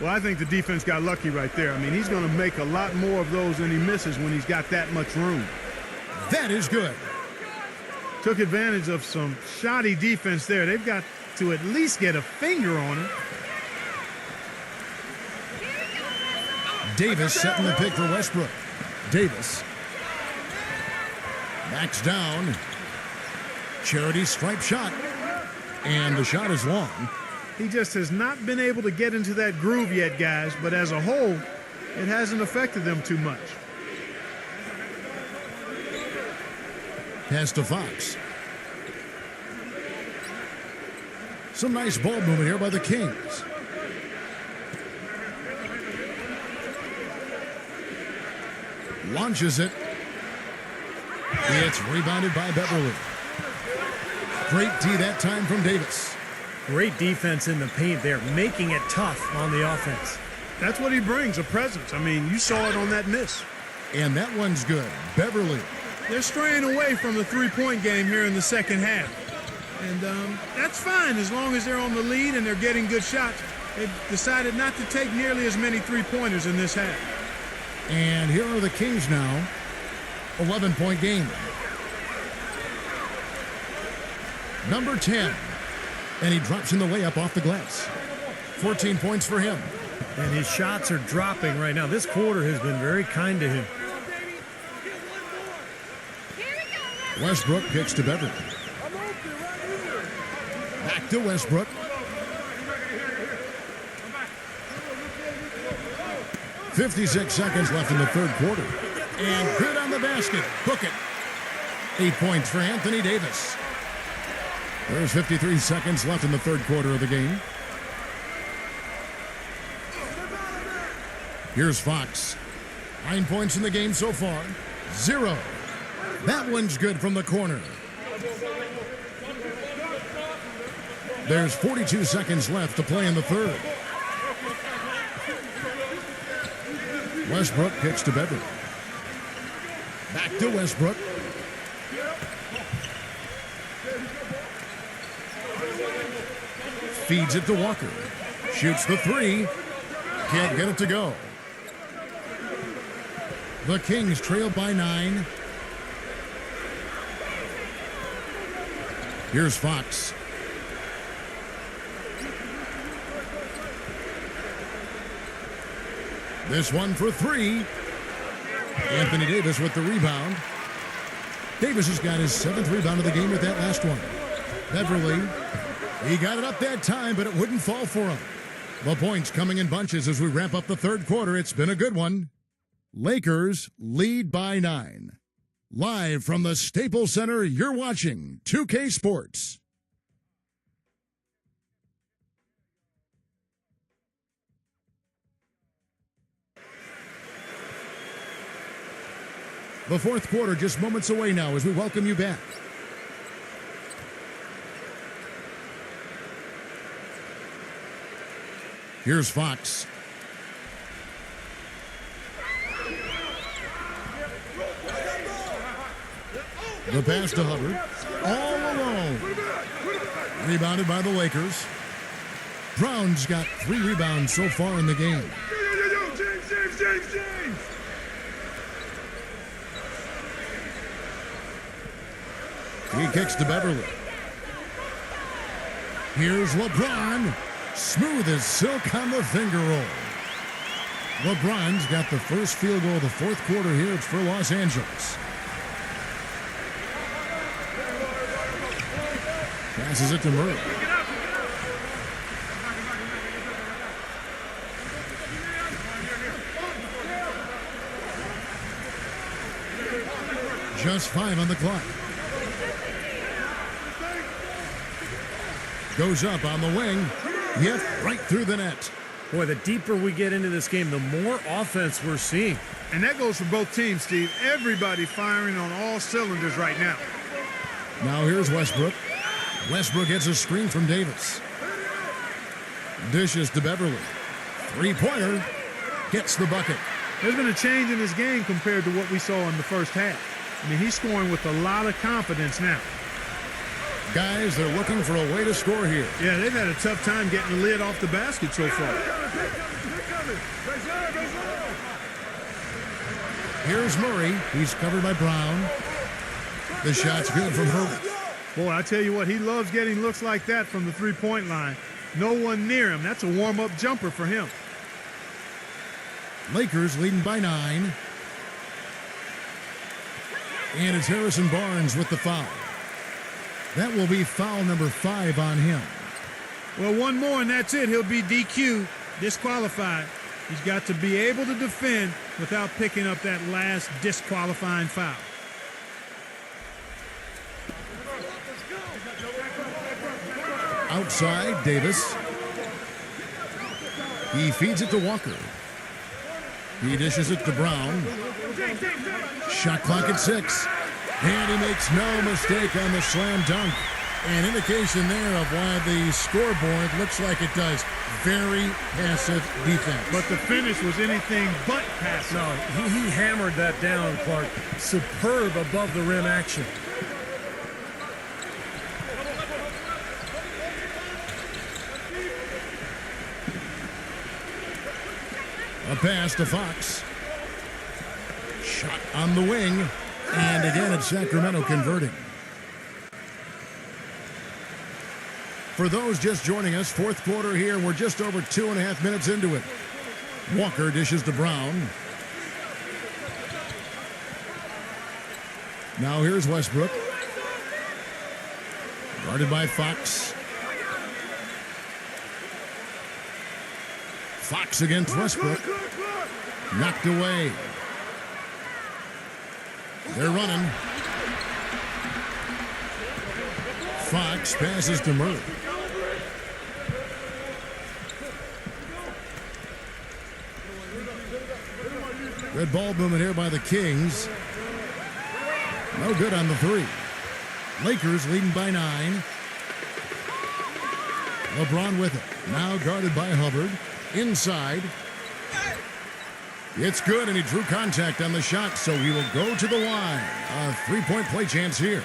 Well, I think the defense got lucky right there. I mean, he's going to make a lot more of those than he misses when he's got that much room. That is good. Took advantage of some shoddy defense there. They've got to at least get a finger on it. Davis setting the pick for Westbrook. Davis backs down. Charity stripe shot. And the shot is long. He just has not been able to get into that groove yet, guys. But as a whole, it hasn't affected them too much. Pass to Fox. Some nice ball movement here by the Kings. Launches it. It's rebounded by Beverly. Great D that time from Davis. Great defense in the paint there, making it tough on the offense. That's what he brings, a presence. I mean, you saw it on that miss. And that one's good. Beverly. They're straying away from the three-point game here in the second half. And that's fine as long as they're on the lead and they're getting good shots. They've decided not to take nearly as many three-pointers in this half. And here are the Kings now. 11-point game. Number 10. And he drops in the layup off the glass. 14 points for him. And his shots are dropping right now. This quarter has been very kind to him. Westbrook kicks to Beverly. Back to Westbrook. .56 seconds left in the third quarter. And good on the basket. Book it. 8 points for Anthony Davis. There's 53 seconds left in the third quarter of the game. Here's Fox. 9 points in the game so far. 0. That one's good from the corner. There's 42 seconds left to play in the third. Westbrook kicks to Beverly. Back to Westbrook. Feeds it to Walker. Shoots the three. Can't get it to go. The Kings trail by 9. Here's Fox. This one for 3. Anthony Davis with the rebound. Davis has got his 7th rebound of the game with that last one. Beverly, he got it up that time, but it wouldn't fall for him. The points coming in bunches as we wrap up the third quarter. It's been a good one. Lakers lead by 9. Live from the Staples Center, you're watching 2K Sports. The fourth quarter just moments away now as we welcome you back. Here's Fox. The pass to Hubbard. All alone. Rebounded by the Lakers. Brown's got 3 rebounds so far in the game. James. He kicks to Beverly. Here's LeBron. Smooth as silk on the finger roll. LeBron's got the first field goal of the fourth quarter here. It's for Los Angeles. Passes it to Murray. Just 5 on the clock. Goes up on the wing. Yep, right through the net. Boy, the deeper we get into this game, the more offense we're seeing. And that goes for both teams, Steve. Everybody firing on all cylinders right now. Now here's Westbrook. Westbrook gets a screen from Davis. Dishes to Beverly. Three-pointer. Gets the bucket. There's been a change in his game compared to what we saw in the first half. I mean, he's scoring with a lot of confidence now. Guys, they're looking for a way to score here. Yeah, they've had a tough time getting the lid off the basket so far. Here's Murray. He's covered by Brown. The shot's good from Herbert. Boy, I tell you what, he loves getting looks like that from the three-point line. No one near him. That's a warm-up jumper for him. Lakers leading by 9. And it's Harrison Barnes with the foul. That will be foul number 5 on him. Well, one more and that's it. He'll be DQ, disqualified. He's got to be able to defend without picking up that last disqualifying foul. Outside, Davis. He feeds it to Walker. He dishes it to Brown. Shot clock at 6. And he makes no mistake on the slam dunk. An indication there of why the scoreboard looks like it does. Very passive defense. But the finish was anything but passive. No, he hammered that down, Clark. Superb above the rim action. A pass to Fox. Shot on the wing. And again, it's Sacramento converting. For those just joining us, fourth quarter here. We're just over 2.5 minutes into it. Walker dishes to Brown. Now here's Westbrook. Guarded by Fox. Fox against Westbrook. Knocked away. They're running. Fox passes to Murray. Good ball movement here by the Kings. No good on the 3. Lakers leading by 9. LeBron with it. Now guarded by Hubbard. Inside. It's good, and he drew contact on the shot, so he will go to the line. A three-point play chance here.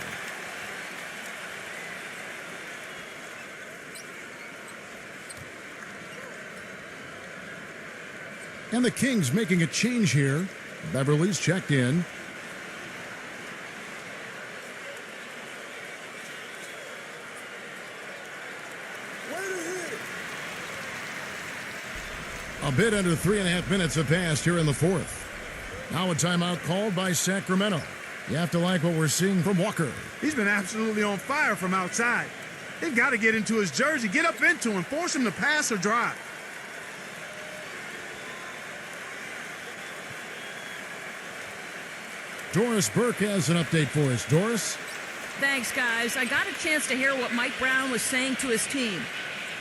And the Kings making a change here. Beverly's checked in. A bit under 3.5 minutes have passed here in the fourth. Now a timeout called by Sacramento. You have to like what we're seeing from Walker. He's been absolutely on fire from outside. They've got to get into his jersey, get up into him, force him to pass or drive. Doris Burke has an update for us. Doris? Thanks, guys. I got a chance to hear what Mike Brown was saying to his team.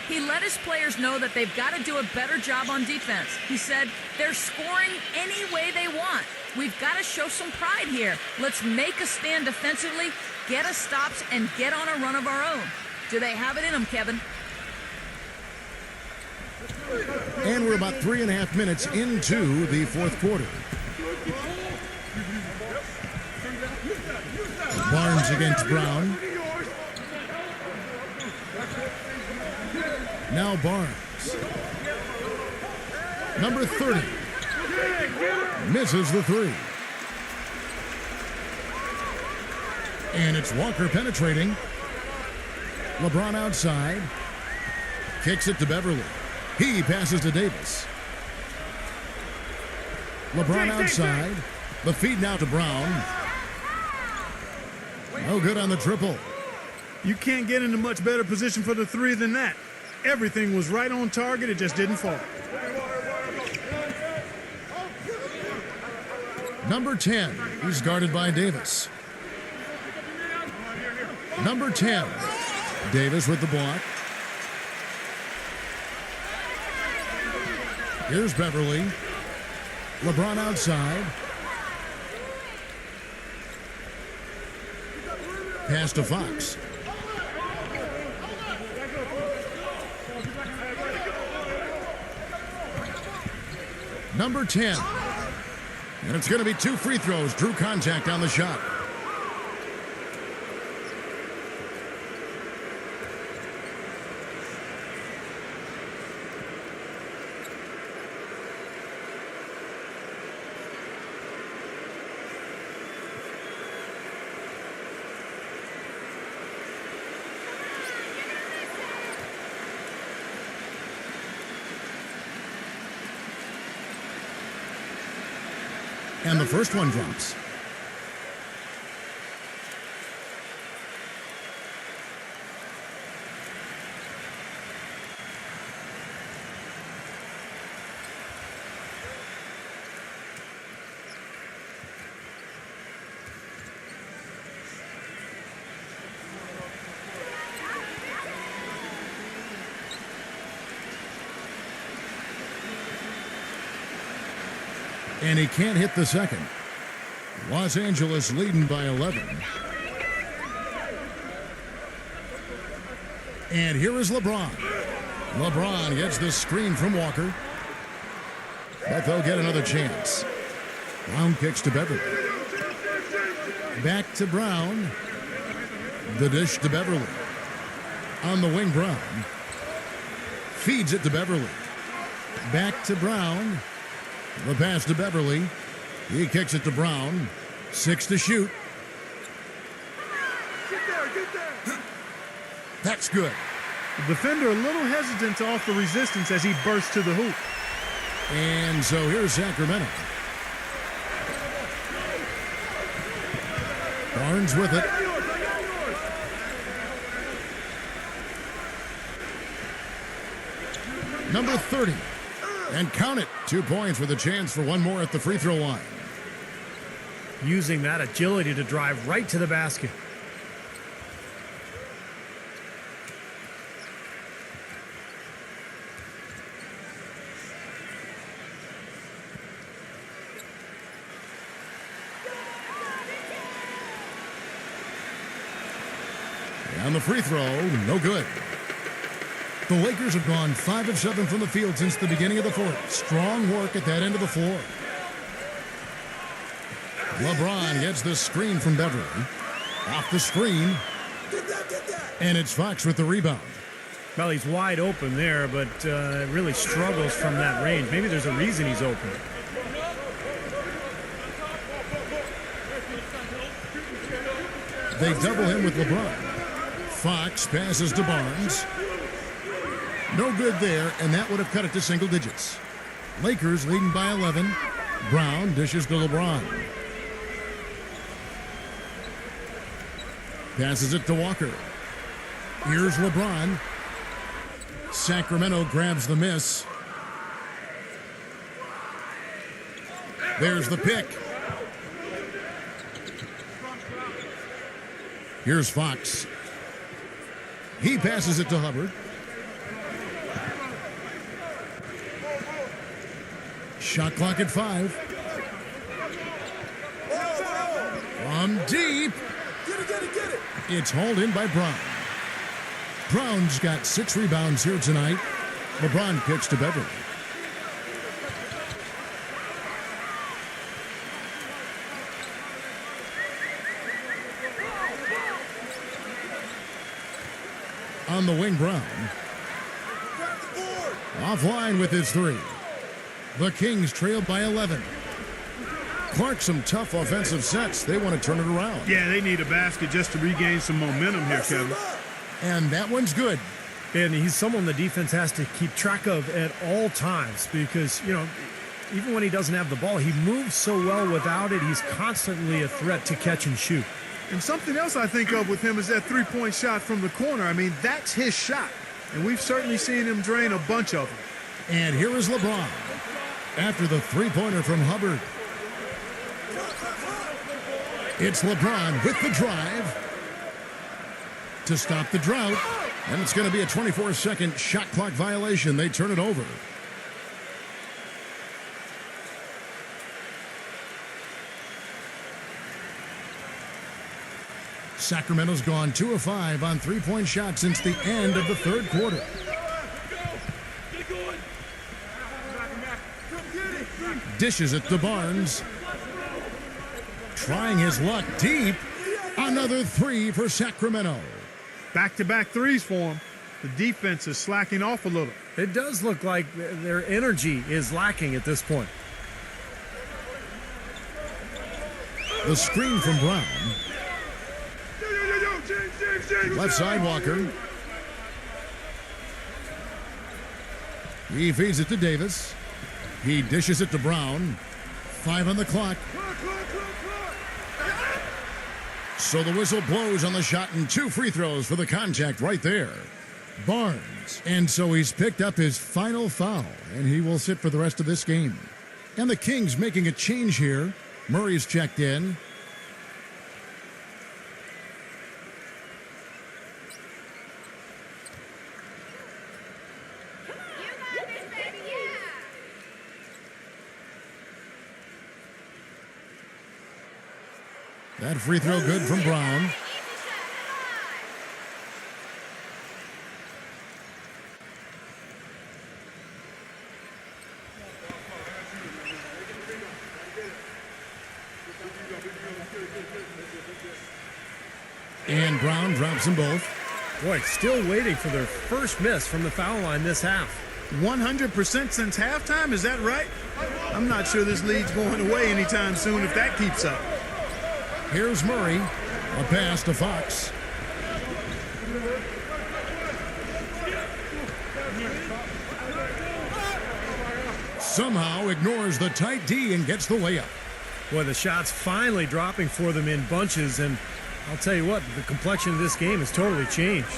He let his players know that they've got to do a better job on defense. He said, they're scoring any way they want. We've got to show some pride here. Let's make a stand defensively, get us stops, and get on a run of our own. Do they have it in them, Kevin? And we're about 3.5 minutes into the fourth quarter. Barnes against Brown. Now Barnes. Number 30. Misses the 3. And it's Walker penetrating. LeBron outside. Kicks it to Beverly. He passes to Davis. LeBron outside. The feed now to Brown. No good on the triple. You can't get into much better position for the 3 than that. Everything was right on target. It just didn't fall. Number 10. He's guarded by Davis. Number 10. Davis with the block. Here's Beverly. LeBron outside. Pass to Fox. Number 10. And it's going to be 2 free throws. Drew contact on the shot. And the first one drops. And he can't hit the second. Los Angeles leading by 11. And here is LeBron. LeBron gets the screen from Walker. But they'll get another chance. Brown kicks to Beverly. Back to Brown. The dish to Beverly. On the wing, Brown. Feeds it to Beverly. Back to Brown. The pass to Beverly. He kicks it to Brown. 6 to shoot. Get there. That's good. The defender a little hesitant to offer resistance as he bursts to the hoop. And so here's Sacramento. Barnes with it. Number 30. And count it. 2 points with a chance for one more at the free throw line. Using that agility to drive right to the basket. And the free throw, no good. The Lakers have gone 5 of 7 from the field since the beginning of the fourth. Strong work at that end of the floor. LeBron gets the screen from Beverly. Off the screen. And it's Fox with the rebound. Well, he's wide open there, but really struggles from that range. Maybe there's a reason he's open. They double him with LeBron. Fox passes to Barnes. No good there, and that would have cut it to single digits. Lakers leading by 11. Brown dishes to LeBron. Passes it to Walker. Here's LeBron. Sacramento grabs the miss. There's the pick. Here's Fox. He passes it to Hubbard. Shot clock at 5. From deep. Get it. It's hauled in by Brown. Brown's got 6 rebounds here tonight. LeBron kicks to Beverly. On the wing, Brown. Offline with his 3. The Kings trail by 11. Clark, some tough offensive sets. They want to turn it around. Yeah, they need a basket just to regain some momentum here, Kevin. And that one's good. And he's someone the defense has to keep track of at all times because, even when he doesn't have the ball, he moves so well without it. He's constantly a threat to catch and shoot. And something else I think of with him is that three-point shot from the corner. I mean, that's his shot. And we've certainly seen him drain a bunch of them. And here is LeBron. After the three-pointer from Hubbard. It's LeBron with the drive to stop the drought. And it's going to be a 24-second shot clock violation. They turn it over. Sacramento's gone 2 of 5 on three-point shots since the end of the third quarter. Dishes it to Barnes. Trying his luck deep. Another three for Sacramento. Back-to-back threes for him. The defense is slacking off a little. It does look like their energy is lacking at this point. The screen from Brown. Left side Walker. He feeds it to Davis. He dishes it to Brown. 5 on the clock. So the whistle blows on the shot and 2 free throws for the contact right there. Barnes. And so he's picked up his final foul, and he will sit for the rest of this game. And the Kings making a change here. Murray's checked in. That free throw good from Brown. And Brown drops them both. Boy, still waiting for their first miss from the foul line this half. 100% since halftime, is that right? I'm not sure this lead's going away anytime soon if that keeps up. Here's Murray. A pass to Fox. Somehow ignores the tight D and gets the layup. Boy, the shots finally dropping for them in bunches, and I'll tell you what, the complexion of this game has totally changed.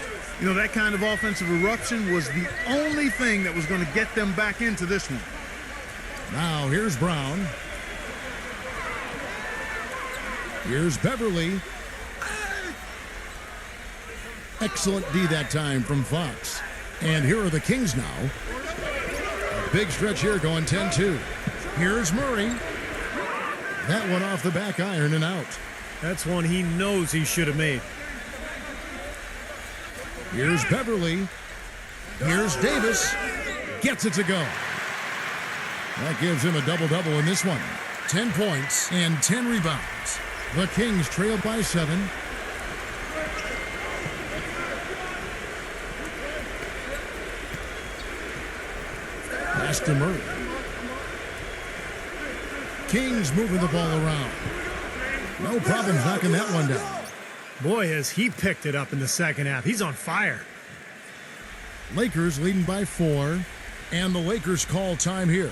You know, that kind of offensive eruption was the only thing that was going to get them back into this one. Now here's Brown. Here's Beverly. Excellent D that time from Fox. And here are the Kings now. A big stretch here going 10-2. Here's Murray. That one off the back iron and out. That's one he knows he should have made. Here's Beverly. Here's Davis. Gets it to go. That gives him a double-double in this one. 10 points and 10 rebounds. The Kings trail by 7. Pass to Murray. Kings moving the ball around. No problem knocking that one down. Boy, has he picked it up in the second half. He's on fire. Lakers leading by 4. And the Lakers call time here.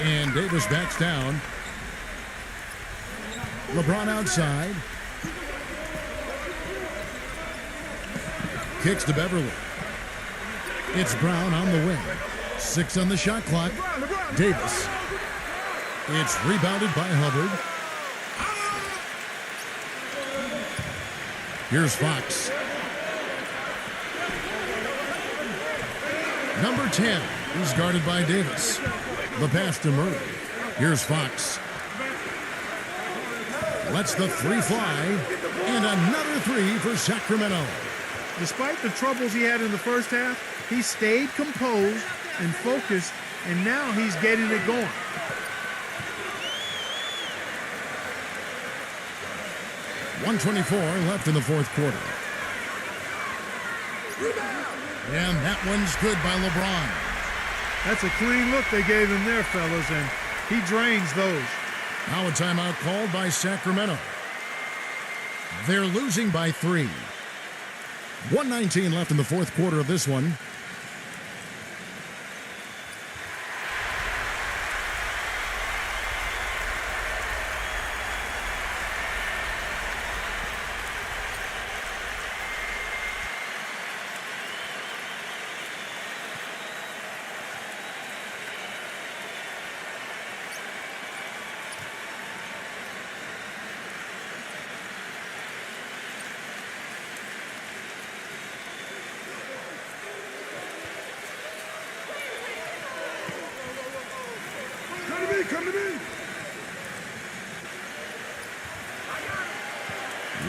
And Davis backs down. LeBron outside. Kicks to Beverly. It's Brown on the wing. 6 on the shot clock. Davis. It's rebounded by Hubbard. Here's Fox. Number 10 is guarded by Davis. The pass to Murray. Here's Fox. Lets the 3 fly. And another 3 for Sacramento. Despite the troubles he had in the first half, he stayed composed and focused, and now he's getting it going. .124 left in the fourth quarter. And that one's good by LeBron. That's a clean look they gave him there, fellas, and he drains those. Now a timeout called by Sacramento. They're losing by 3. 1:19 left in the fourth quarter of this one.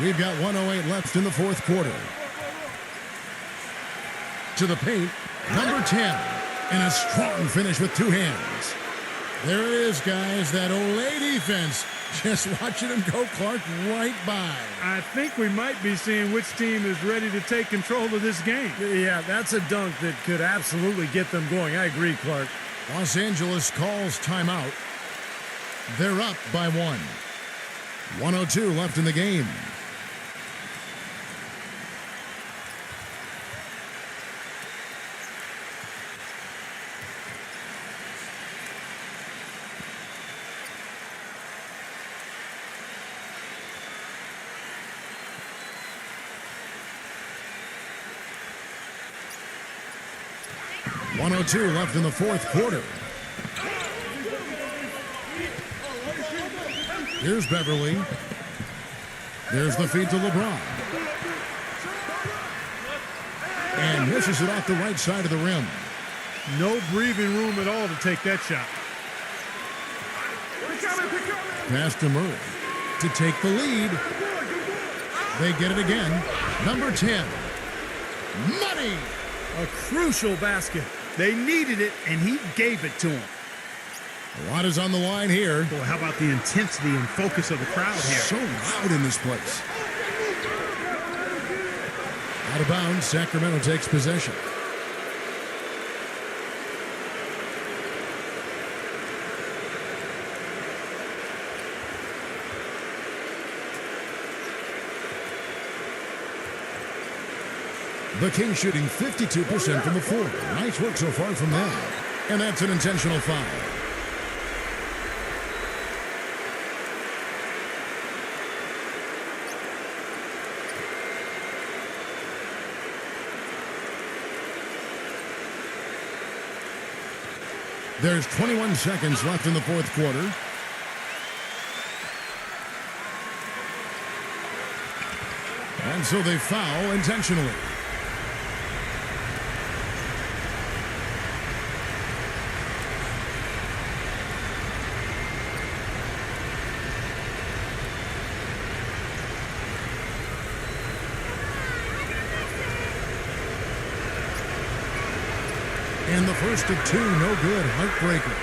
We've got 1:08 left in the fourth quarter. To the paint, number 10. And a strong finish with two hands. There it is, guys. That Olay defense. Just watching him go, Clark, right by. I think we might be seeing which team is ready to take control of this game. Yeah, that's a dunk that could absolutely get them going. I agree, Clark. Los Angeles calls timeout. They're up by 1. 1:02 left in the game. .102 left in the fourth quarter. Here's Beverly. There's the feed to LeBron. And misses it off the right side of the rim. No breathing room at all to take that shot. Pass to Murray to take the lead. They get it again. Number 10. Money! A crucial basket. They needed it, and he gave it to them. A lot is on the line here. Boy, how about the intensity and focus of the crowd here? So loud in this place. Out of bounds, Sacramento takes possession. The Kings shooting 52% from the floor. Nice work so far from them. And that's an intentional foul. There's 21 seconds left in the fourth quarter. And so they foul intentionally. And the first of two, no good. Heartbreaker.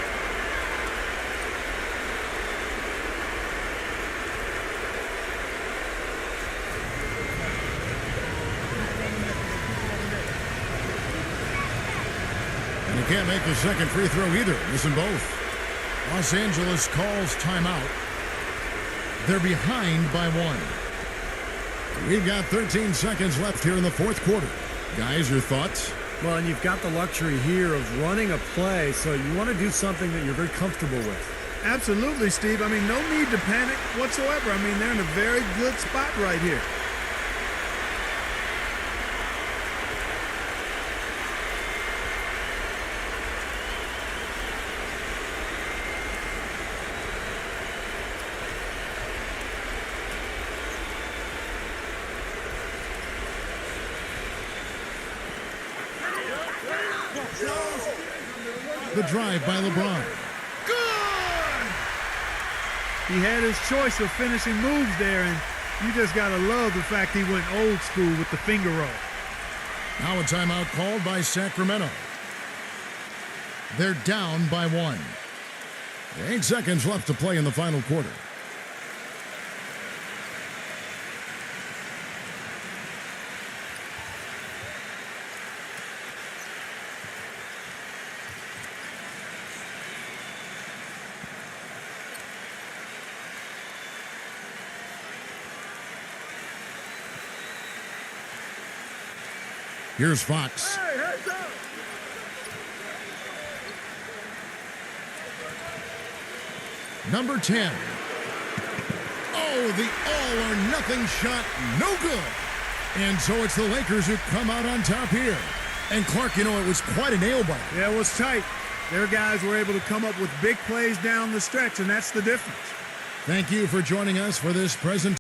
And he can't make the second free throw either. Missing both. Los Angeles calls timeout. They're behind by 1. We've got 13 seconds left here in the fourth quarter. Guys, your thoughts? Well, and you've got the luxury here of running a play, so you want to do something that you're very comfortable with. Absolutely, Steve. I mean, no need to panic whatsoever. I mean, they're in a very good spot right here. The drive by LeBron. Good! He had his choice of finishing moves there, and you just got to love the fact he went old school with the finger roll. Now a timeout called by Sacramento. They're down by 1. 8 seconds left to play in the final quarter. Here's Fox. Number 10. Oh, the all-or-nothing shot, no good. And so it's the Lakers who come out on top here. And Clark, you know, it was quite a nail-biter. Yeah, it was tight. Their guys were able to come up with big plays down the stretch, and that's the difference. Thank you for joining us for this presentation.